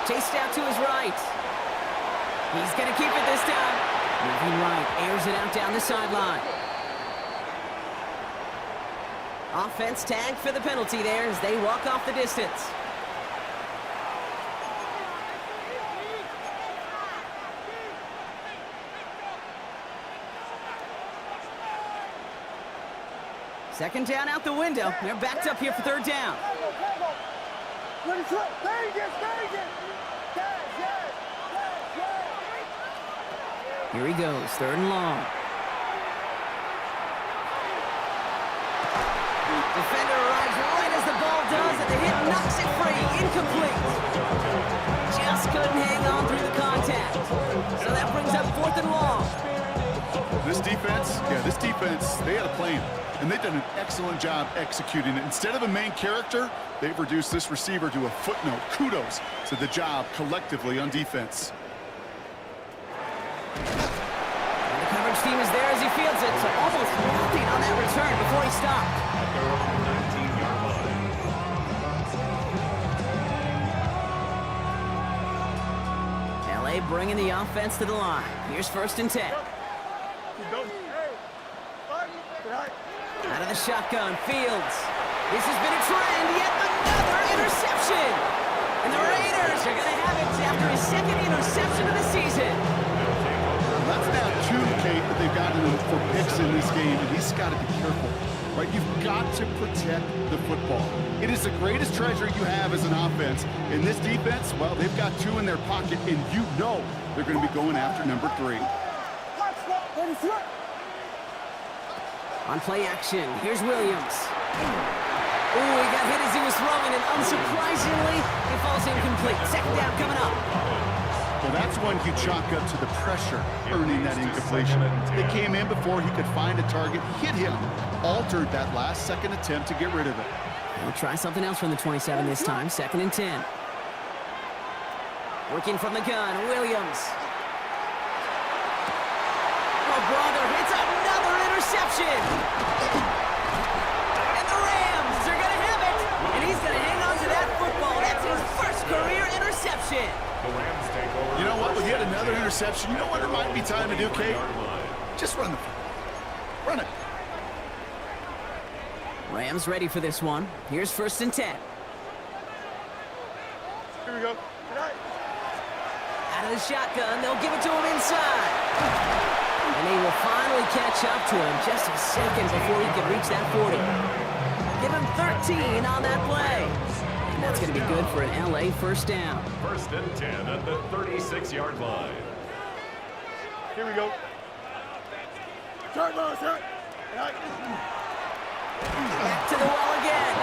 Chased out to his right. He's going to keep it this time. Moving right, airs it out down the sideline. Offense tagged for the penalty there as they walk off the distance. Second down out the window. They're backed up here for 3rd down. Here he goes, 3rd and long. Defender arrives right as the ball does, and the hit knocks it free. Incomplete. Just couldn't hang on through the contact. So that brings up 4th and long. This defense, they had a plan, and they've done an excellent job executing it. Instead of a main character, they've reduced this receiver to a footnote. Kudos to the job collectively on defense. And the coverage team is there as he fields it, so almost nothing on that return before he stopped. At their own 19-yard line. LA bringing the offense to the line. Here's 1st and 10. Out of the shotgun, Fields. This has been a trend, yet another interception. And the Raiders are going to have it after his 2nd interception of the season. That's now 2, Kate, that they've gotten him for picks in this game, and he's got to be careful, right? You've got to protect the football. It is the greatest treasure you have as an offense. In this defense, well, they've got 2 in their pocket, and you know they're going to be going after number 3. On play action, here's Williams. Ooh, he got hit as he was throwing, and unsurprisingly, he falls incomplete. 2nd down coming up. Well, that's one you chalk up to the pressure earning that incompletion. They came in before he could find a target, hit him, altered that last 2nd attempt to get rid of it. We'll try something else from the 27 this time, 2nd and 10. Working from the gun, Williams. Oh, brother, it's another interception. And the Rams are going to have it. And he's going to hang on to that football. That's his first career interception. The Rams take over. You know what? With yet another interception, you know what it might be time to do, Kate? Just run the football. Run it. Rams ready for this one. Here's 1st and 10. Here we go. Out of the shotgun, they'll give it to him inside. And he will finally catch up to him just a second before he can reach that 40. Give him 13 on that play. And that's going to be good for an LA 1st down. 1st and 10 at the 36-yard line. Here we go. Turn, sir. Back to the wall again.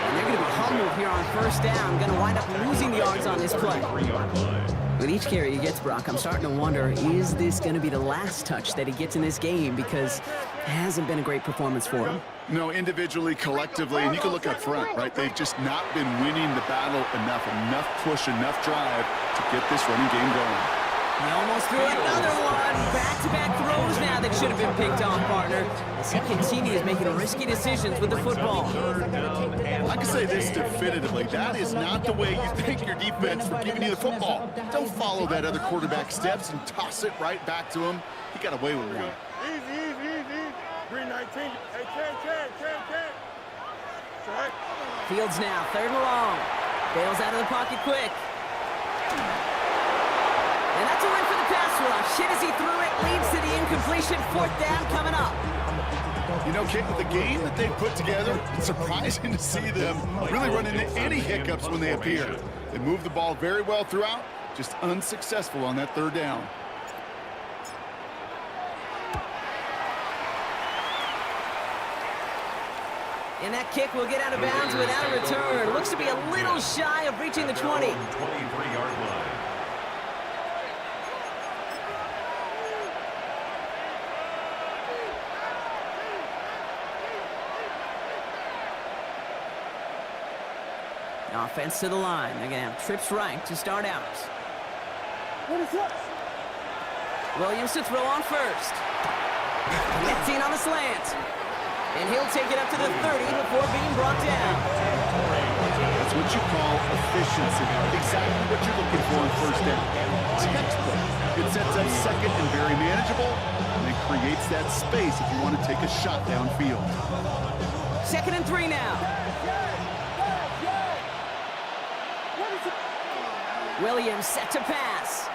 And they're going to be humbled here on 1st down. Going to wind up losing yards on this play. 3-yard line. With each carry he gets, Brock, I'm starting to wonder, is this going to be the last touch that he gets in this game? Because it hasn't been a great performance for him. No, individually, collectively, and you can look up front, right? They've just not been winning the battle enough push, enough drive to get this running game going. He almost threw another one. Back-to-back throws now that should have been picked off, partner. As he continues making risky decisions with the football. I can say this definitively. That is not the way you thank your defense for giving you the football. Don't follow that other quarterback steps and toss it right back to him. He got away with one. Easy. Green 19. Hey, Ken. Right. Fields now, 3rd and long. Bails out of the pocket quick. And that's a win for the pass rush. Hit as he threw it, leads to the incompletion. 4th down coming up. You know, Kate, with the game that they've put together, it's surprising to see them really run into any hiccups when they appear. They move the ball very well throughout, just unsuccessful on that 3rd down. And that kick will get out of bounds without a return. Looks to be a little shy of reaching the 20. 23-yard line. Offense to the line. They're going to have trips right to start out. Williams to throw on first. Connecting on the slant. And he'll take it up to the 30 before being brought down. That's what you call efficiency. Exactly what you're looking for in first down. Textbook. It sets up second and very manageable, and it creates that space if you want to take a shot downfield. 2nd and 3 now. Williams set to pass.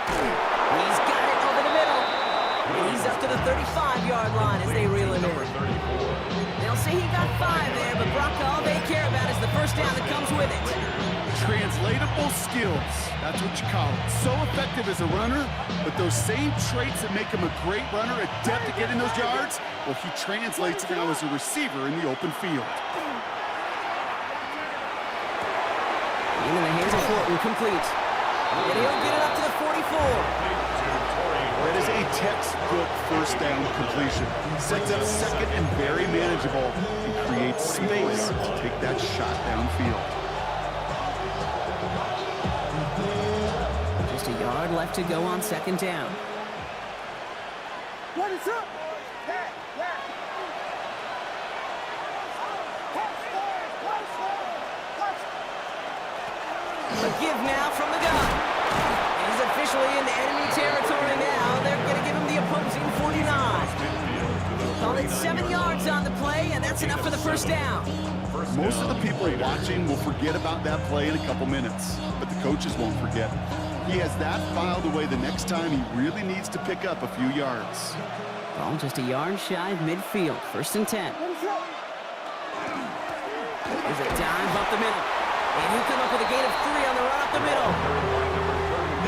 He's got it over the middle. And he's up to the 35-yard line as they reel him in. They'll say he got 5 there, but Brock, all they care about is the first down that comes with it. Translatable skills. That's what you call it. So effective as a runner, but those same traits that make him a great runner, adept at getting those yards, well, he translates it now as a receiver in the open field. Into the hands of Horton, complete. And he'll get it up to the 44. That is a textbook first down completion. Sets up second and very manageable and creates space to take that shot downfield. Just a yard left to go on 2nd down. What is up? A give now from the gun. He's officially into enemy territory now. They're going to give him the opposing 49. Call it 7 yards on the play, and that's enough for the first down. Most of the people watching will forget about that play in a couple minutes, but the coaches won't forget. He has that filed away the next time he really needs to pick up a few yards. Ball just a yard shy of midfield. 1st and 10. There's a dive up the middle. And he'll come up with a gain of 3 on the run up the middle.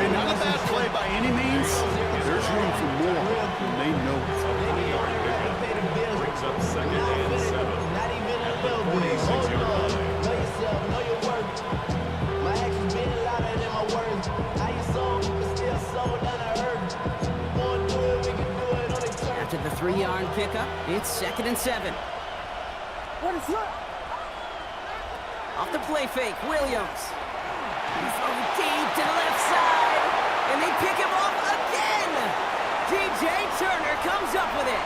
And not a bad play by any means. There's room for more, and they know it. Brings up 2nd and 7 at the 46-yard line. Know yourself, know your worth. My actions been louder than my words. How you sold, but still sold down the earth. Wanna do it, we can do it on the turn. After the 3-yard pickup, it's 2nd and 7. What is up? Off the play fake, Williams. He's going deep to the left side. And they pick him off again. DJ Turner comes up with it.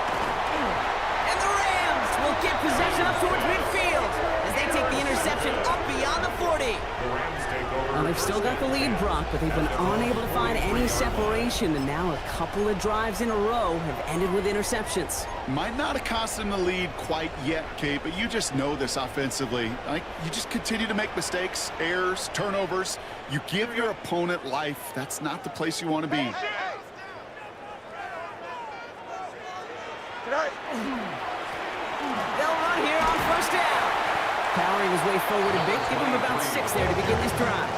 And the Rams will get possession up towards midfield as they take the interception up beyond the 40. The Rams take over. Well, they've still got the lead, Brock, but they've been unable to find any separation, and now a couple of drives in a row have ended with interceptions. Might not have cost them the lead quite yet, Kate, but you just know this offensively. You just continue to make mistakes, errors, turnovers. You give your opponent life. That's not the place you want to be. They'll run here on 1st down. Powering his way forward a bit, give him about 6 there to begin this drive.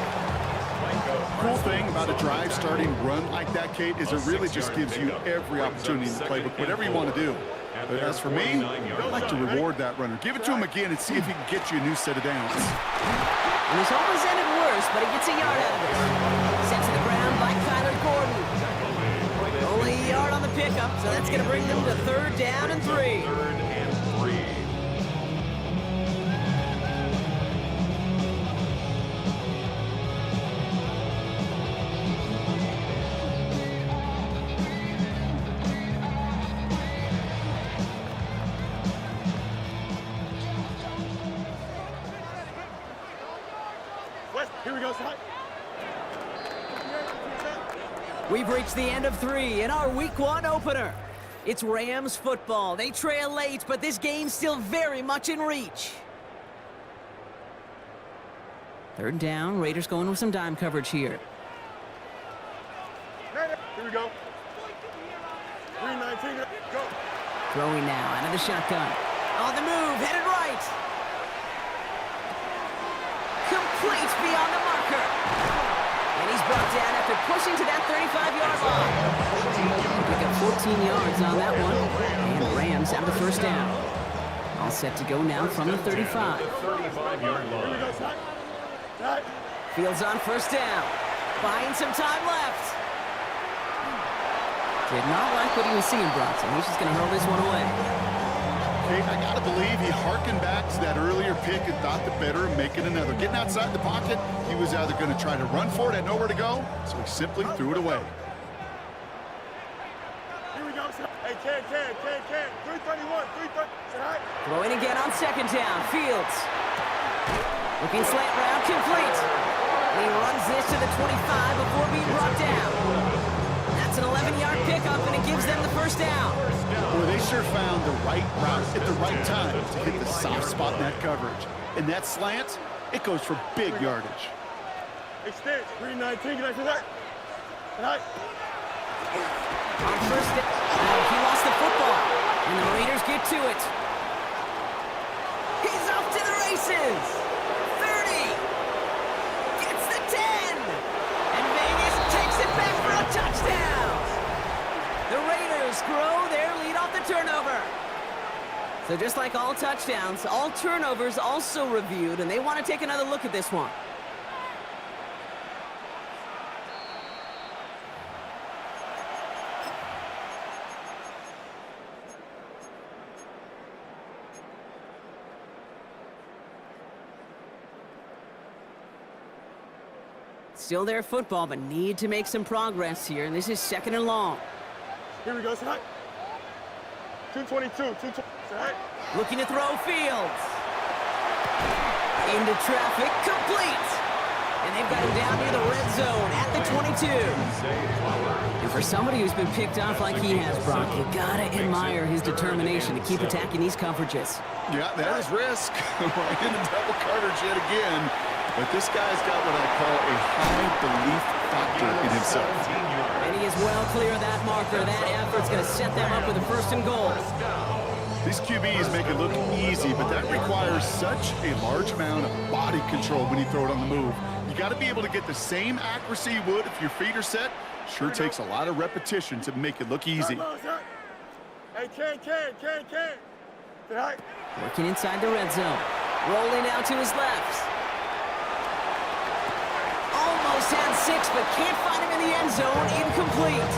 Cool thing about a drive starting run like that, Kate, is it really just gives you every opportunity in the playbook, whatever you want to do. But as for me, I'd like to reward that runner. Give it to him again and see if he can get you a new set of downs. And this almost ended worse, but he gets a yard out of it. Sent to the ground by Kyler Gordon. Only a yard on the pickup, so that's going to bring them to 3rd down and 3. 3rd and 3. Here we go, son. We've reached the end of 3 in our Week 1 opener. It's Rams football. They trail late, but this game's still very much in reach. 3rd down, Raiders going with some dime coverage here. Here we go. 319, go. Throwing now out of the shotgun. On the move, headed right. Complete beyond the marker. And he's brought down after pushing to that 35-yard line. Pick up 14 yards on that one. And the Rams have the 1st down. All set to go now from the 35. 35-yard line. Fields on 1st down. Buying some time left. Did not like what he was seeing, Bronson. He's just going to hurl this one away. Kate, I got to believe he harkened back to that earlier pick and thought the better of making another. Getting outside the pocket, he was either going to try to run for it, had nowhere to go, so he simply threw it away. Here we go. Hey, Ken. 331, 330. Say hi. Throwing again on second down. Fields. Looking slant route, complete. And he runs this to the 25 before being brought down. That's an 11-yard pickup, and it gives them the first down. Boy, they sure found the right route at the right time to hit the soft spot in that coverage. And that slant, it goes for big yardage. Extend. 319. Can I say that? Say hi. On first down, he lost the football, and the Raiders get to it. He's off to the races. 30. Gets the 10. And Vegas takes it back for a touchdown. The Raiders grow their lead off the turnover. So just like all touchdowns, all turnovers also reviewed, and they want to take another look at this one. Still their football, but need to make some progress here, and this is second and long. Here we go. Say hi. 222. 220. Say hi. Looking to throw Fields. Into traffic, complete. And they've got him down near the red zone at the 22. And for somebody who's been picked off like he has, Brock, you gotta admire his determination to keep attacking these coverages. Yeah, that is risk. Right in the double coverage yet again. But this guy's got what I call a high belief factor in himself. And he is well clear of that marker. That effort's going to set them up with a first and goal. These QBs make it look easy, but that requires such a large amount of body control when you throw it on the move. You got to be able to get the same accuracy you would if your feet are set. Sure takes a lot of repetition to make it look easy. Hey, Ken. Say hi. Working inside the red zone. Rolling out to his left. Almost had 6, but can't find him in the end zone. Incomplete.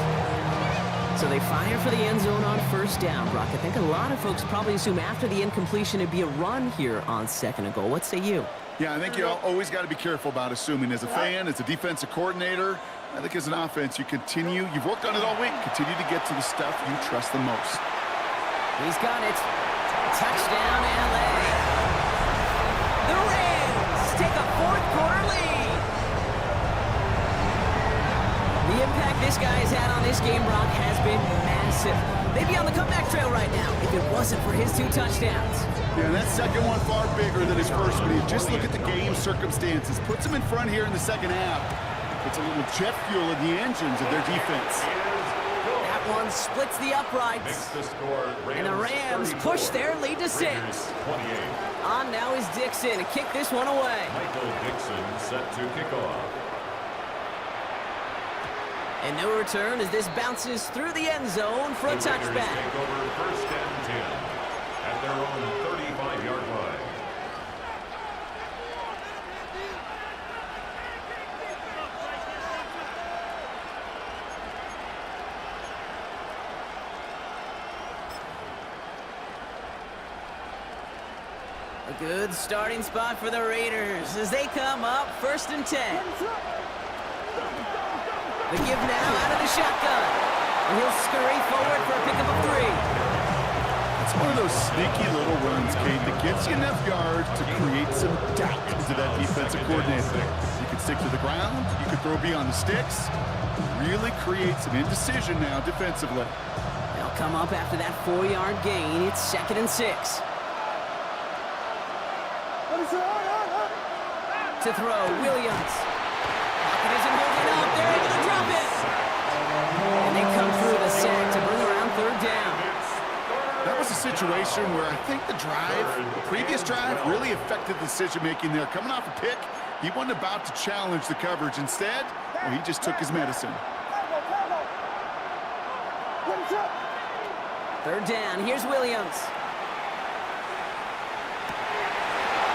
So they fire for the end zone on first down, Brock. I think a lot of folks probably assume after the incompletion it'd be a run here on second and goal. What say you? Yeah, I think you always got to be careful about assuming. As a fan, as a defensive coordinator, I think as an offense, you've worked on it all week, continue to get to the stuff you trust the most. He's got it. Touchdown, LA. The Rams take a fourth-quarter lead. The impact this guy has had on this game, Brock, has been massive. They'd be on the comeback trail right now if it wasn't for his 2 touchdowns. Yeah, that second one far bigger than his first one. You just look at the game circumstances. Puts him in front here in the second half. Puts a little jet fuel in the engines of their defense. That one splits the uprights. And the Rams push their lead to 6. On now is Dixon to kick this one away. Michael Dixon set to kick off. And no return as this bounces through the end zone for a touchback. Take over first and 10 at their own 35-yard line. A good starting spot for the Raiders as they come up first and 10. The give now out of the shotgun. And he'll scurry forward for a pickup of 3. It's one of those sneaky little runs, Kate, that gets you enough yards to create some doubt into that defensive coordinator. You can stick to the ground. You can throw beyond the sticks. Really create some indecision now defensively. They'll come up after that 4-yard gain. It's second and 6. To throw, Williams. Pocket isn't holding up. They're able to drop it. And they come through the sack to bring around third down. That was a situation where I think the previous drive, really affected the decision-making there. Coming off a pick, he wasn't about to challenge the coverage. Instead, well, he just took his medicine. Third down. Here's Williams.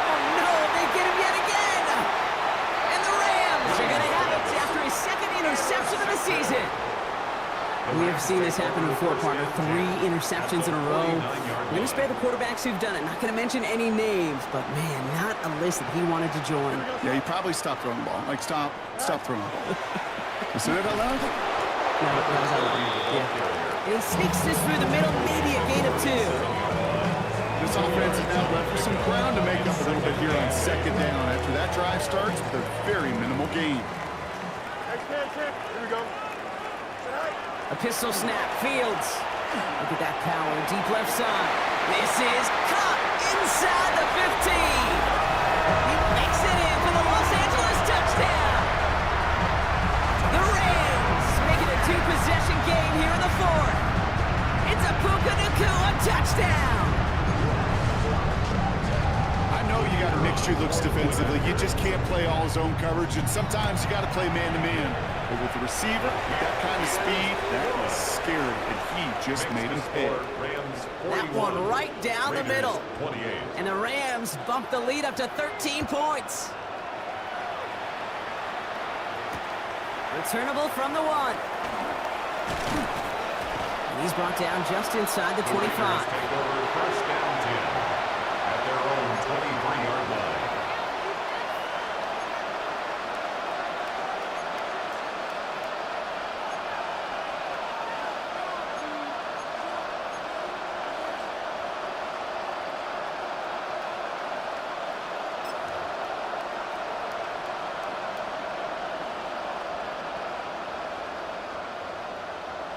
Oh, no. They get him yet again. And the Rams are going to have it after his second interception of the season. We have seen this happen before, partner. 3 interceptions in a row. We're going to spare the quarterbacks who've done it. Not going to mention any names, but man, not a list that he wanted to join. Yeah, he probably stopped throwing the ball. Like, stop throwing the ball. You said it out loud? No, that was out loud. Yeah. And he sneaks this through the middle, maybe a gain of 2. This offense is now left with some ground to make up a little bit here on second down after that drive starts with a very minimal gain. Here we go. A pistol snap, Fields. Look at that power, deep left side. This is caught inside the 15. He makes it in for the Los Angeles touchdown. The Rams making a 2-possession game here in the 4th. It's a Puka Nacua touchdown. I know you got to mix your looks defensively. You just can't play all zone coverage, and sometimes you got to play man-to-man. But with the receiver, with that kind of speed, that is scary, and he just made him pay. That one right down the middle. And the Rams bump the lead up to 13 points. Returnable from the 1. And he's brought down just inside the 25. First down 10 at their own 23-yard line.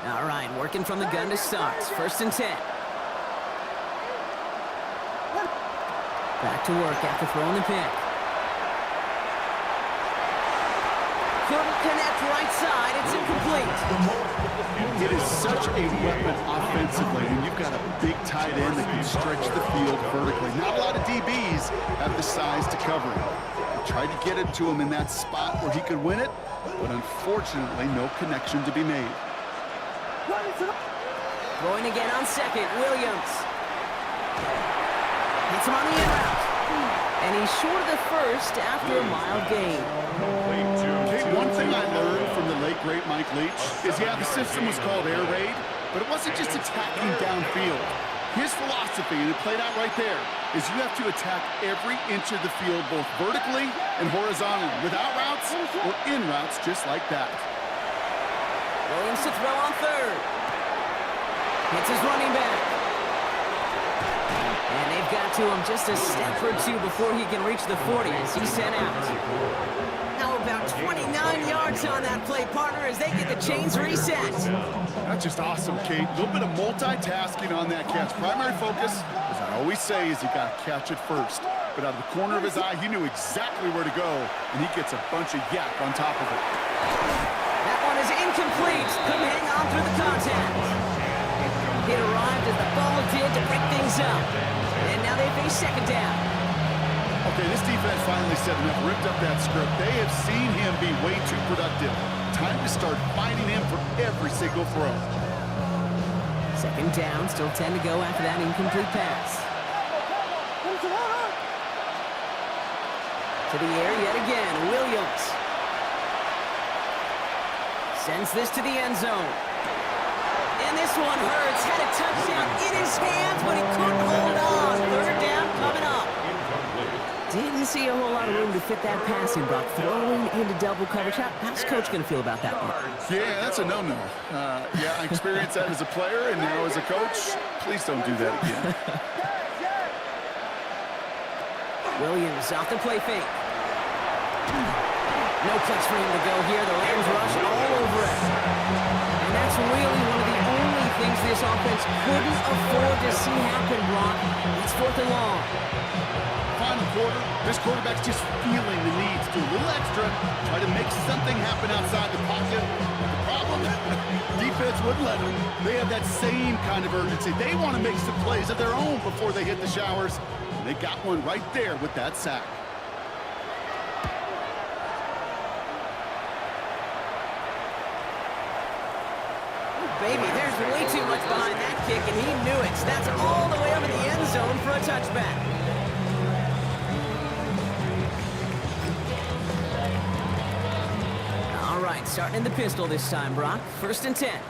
All right, working from the gun to start. 1st and 10. Back to work after throwing the pick. Couldn't connect right side. It's incomplete. It is such a weapon offensively, and you've got a big tight end that can stretch the field vertically. Not a lot of DBs have the size to cover him. They tried to get it to him in that spot where he could win it, but unfortunately, no connection to be made. Throwing again on 2nd, Williams. Hits him on the in route. And he's short of the 1st after a mild gain. Okay, one thing I learned from the late, great Mike Leach is, yeah, the system was called air raid, but it wasn't just attacking downfield. His philosophy, and it played out right there, is you have to attack every inch of the field, both vertically and horizontally, without routes or in routes, just like that. Williams to throw on 3rd. Hits his running back. And they've got to him just a step or 2 before he can reach the 40 as he's sent out. Now about 29 yards on that play, partner, as they get the chains reset. That's just awesome, Kate. A little bit of multitasking on that catch. Primary focus, as I always say, is you got to catch it first. But out of the corner of his eye, he knew exactly where to go, and he gets a bunch of yak on top of it. That one is incomplete. Couldn't hang on through the contact. It arrived as the ball did to break things up. And now they face 2nd down. Okay, this defense finally set enough, ripped up that script. They have seen him be way too productive. Time to start finding him for every single throw. 2nd down, still 10 to go after that incomplete pass. To the air yet again, Williams. Sends this to the end zone. And this one hurts. Had a touchdown in his hands, but he couldn't hold on. 3rd down coming up. Didn't see a whole lot of room to fit that passing, but throwing into double coverage. How's Coach going to feel about that one? Yeah, that's a no-no. Yeah, I experienced that as a player, and now as a coach, please don't do that again. Williams off the play fake. No place for him to go here. The Rams rush all over it. And that's really one of the only things this offense couldn't afford to see happen, Brock. It's 4th and long. Final quarter, this quarterback's just feeling the need to do a little extra, try to make something happen outside the pocket. The problem, defense wouldn't let them. They have that same kind of urgency. They want to make some plays of their own before they hit the showers. And they got one right there with that sack. Baby, there's way too much behind that kick, and he knew it. So that's all the way over the end zone for a touchback. All right, starting in the pistol this time, Brock. 1st and 10.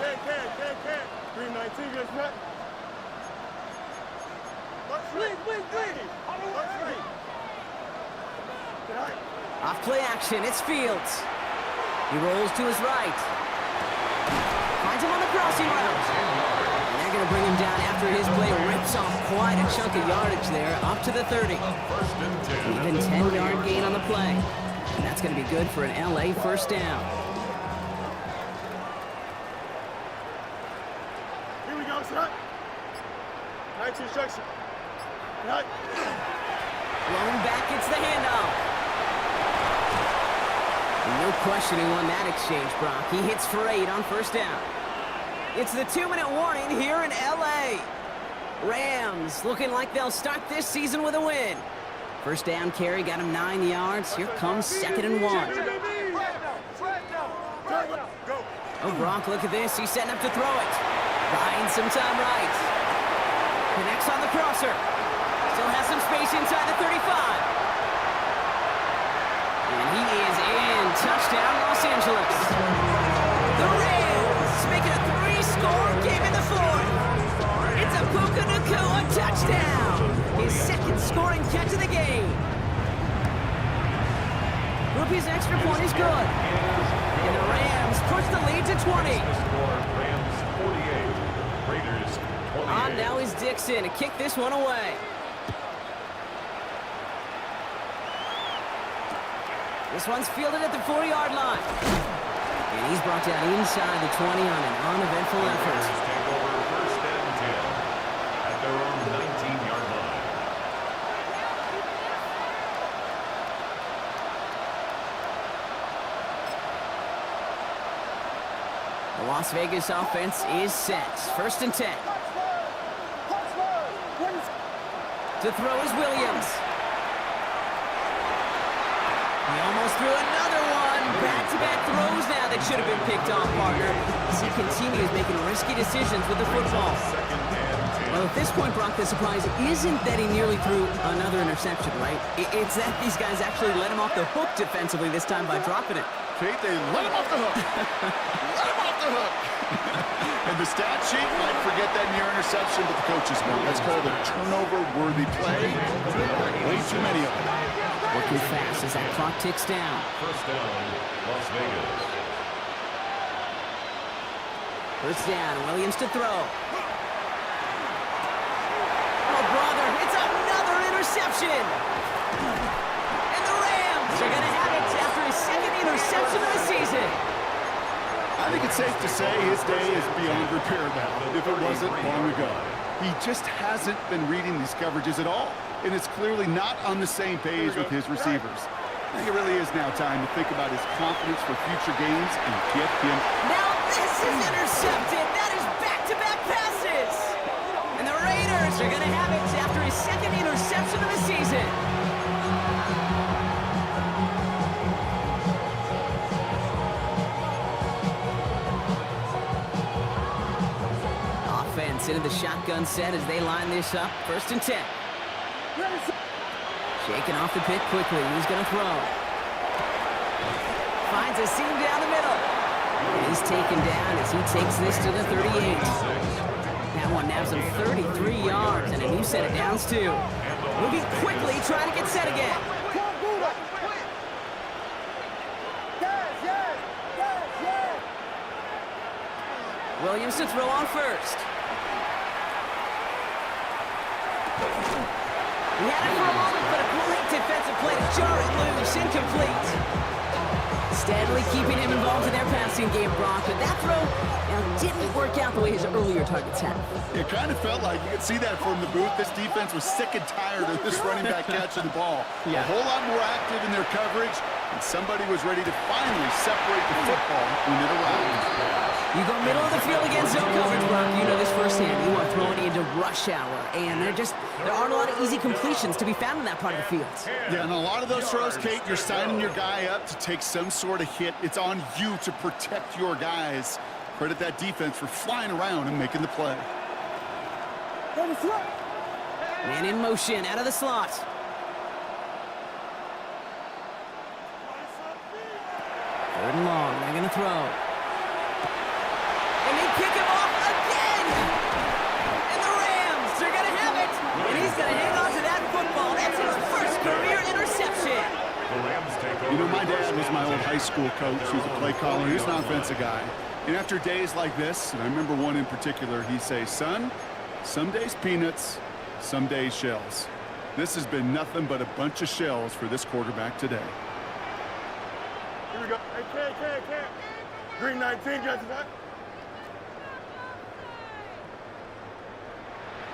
Can. Green 19, you guys what? Off play action, it's Fields. He rolls to his right. Finds him on the crossing route. And they're going to bring him down after his play rips off quite a chunk of yardage there, up to the 30. Even 10-yard gain on the play. And that's going to be good for an LA first down. Here we go, son. 19 structure. Right. Blown back, it's the handoff. No question he won that exchange, Brock. He hits for 8 on first down. It's the 2-minute warning here in L.A. Rams looking like they'll start this season with a win. First down carry got him 9 yards. Here comes 2nd and 1. Oh, Brock, look at this. He's setting up to throw it. Buying some time right. Connects on the crosser. Still has some space inside the 35. And he is in. Touchdown, Los Angeles. The Rams making a 3-score game in the 4th. It's a Puka Nacua touchdown. His 2nd scoring catch of the game. Rookie's extra point is good. And the Rams push the lead to 20. Rams 48, Raiders 28. On now is Dixon to kick this one away. This one's fielded at the 4-yard line. And he's brought down inside the 20 on an uneventful effort. Take over first and 10 at their own 19-yard line. The Las Vegas offense is set. First and 10. To throw is Williams. He almost threw another one. Back-to-back throws now that should have been picked off, partner. As he continues making risky decisions with the football. Well, at this point, Brock, the surprise isn't that he nearly threw another interception, right? It's that these guys actually let him off the hook defensively this time by dropping it. Kate, they let him off the hook. Let him off the hook. And the stat sheet might forget that near interception, but the coaches won't. That's called a turnover-worthy play. Way too many of them. Working fast as that clock ticks down. First down, Las Vegas. First down, Williams to throw. Oh, brother, it's another interception. And the Rams are going to have it after his 2nd interception of the season. I think it's safe to say his day is beyond repair now, if it wasn't long ago. He just hasn't been reading these coverages at all, and it's clearly not on the same page with his receivers. I think it really is now time to think about his confidence for future games and get him. Now this is intercepted. That is back-to-back passes. And the Raiders are going to have it after his 2nd interception of the season. Offense into the shotgun set as they line this up. First and 10. Shaking off the pick quickly. He's going to throw. Finds a seam down the middle. And he's taken down as he takes this to the 38. That one nabs him 33 yards and a new set of downs too. Moving quickly, trying to get set again. Williams to throw on first. He had it for a moment, but a great defensive play to jar it loose, incomplete. Steadily keeping him involved in their passing game, Brock, but that throw didn't work out the way his earlier targets had. It kind of felt like, you could see that from the booth, this defense was sick and tired of this running back catching the ball. A whole lot more active in their coverage, and somebody was ready to finally separate the football when it arrived. You go middle of the field against zone coverage, Brock. You know this firsthand. You are throwing into rush hour, and there aren't a lot of easy completions to be found in that part of the field. Yeah, and a lot of those throws, Kate, you're signing your guy up to take some sort of hit. It's on you to protect your guys. Credit that defense for flying around and making the play. Man in motion, out of the slot. Third and long, they're going to throw. And they high school coach who's a play caller, who's an offensive guy. And after days like this, and I remember one in particular, he'd say, son, some days peanuts, some days shells. This has been nothing but a bunch of shells for this quarterback today. Here we go. Hey, Cam. Green 19, guys, what?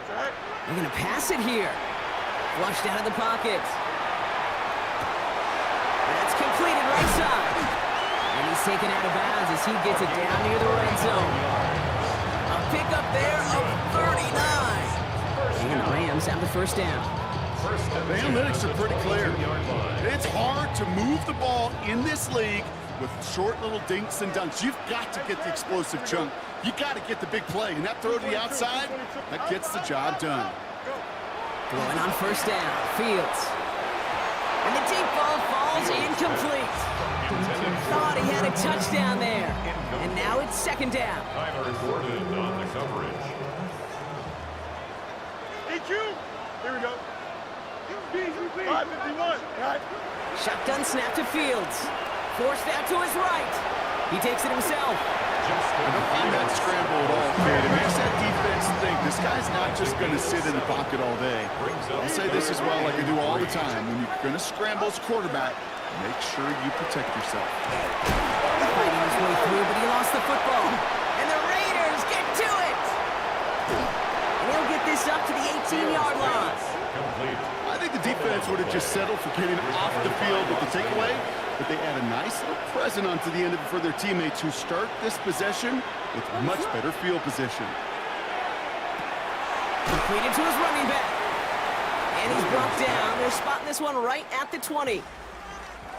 They're going to pass it here. Flushed out of the pocket. That's completed right side. And he's taken out of bounds as he gets it down near the red zone. A pickup there of 39. And the Rams have the first down. The analytics are pretty clear. It's hard to move the ball in this league with short little dinks and dunks. You've got to get the explosive chunk. You got to get the big play. And that throw to the outside, that gets the job done. Throwing on first down, Fields. And the deep ball falls incomplete. Thought he had a touchdown there. And now it's second down. Time recorded on the coverage. DQ. Here we go. 551. Right. Shotgun snap to Fields. Forced out to his right. He takes it himself. I don't find that scramble at all, kid. It makes that defense think this guy's not just going to sit in the pocket all day. I'll say this as well like I do all the time. When you're going to scramble as a quarterback, make sure you protect yourself. Fighting his way through, but he lost the football. And the Raiders get to it. And he'll get this up to the 18-yard line. Complete. I think the defense would have just settled for getting off the field with the takeaway, but they add a nice little present onto the end of it for their teammates who start this possession with much better field position. Completed to his running back. And he's brought down. They're spotting this one right at the 20.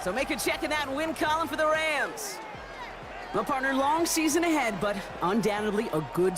So make a check in that win column for the Rams. Well, partner, long season ahead, but undoubtedly a good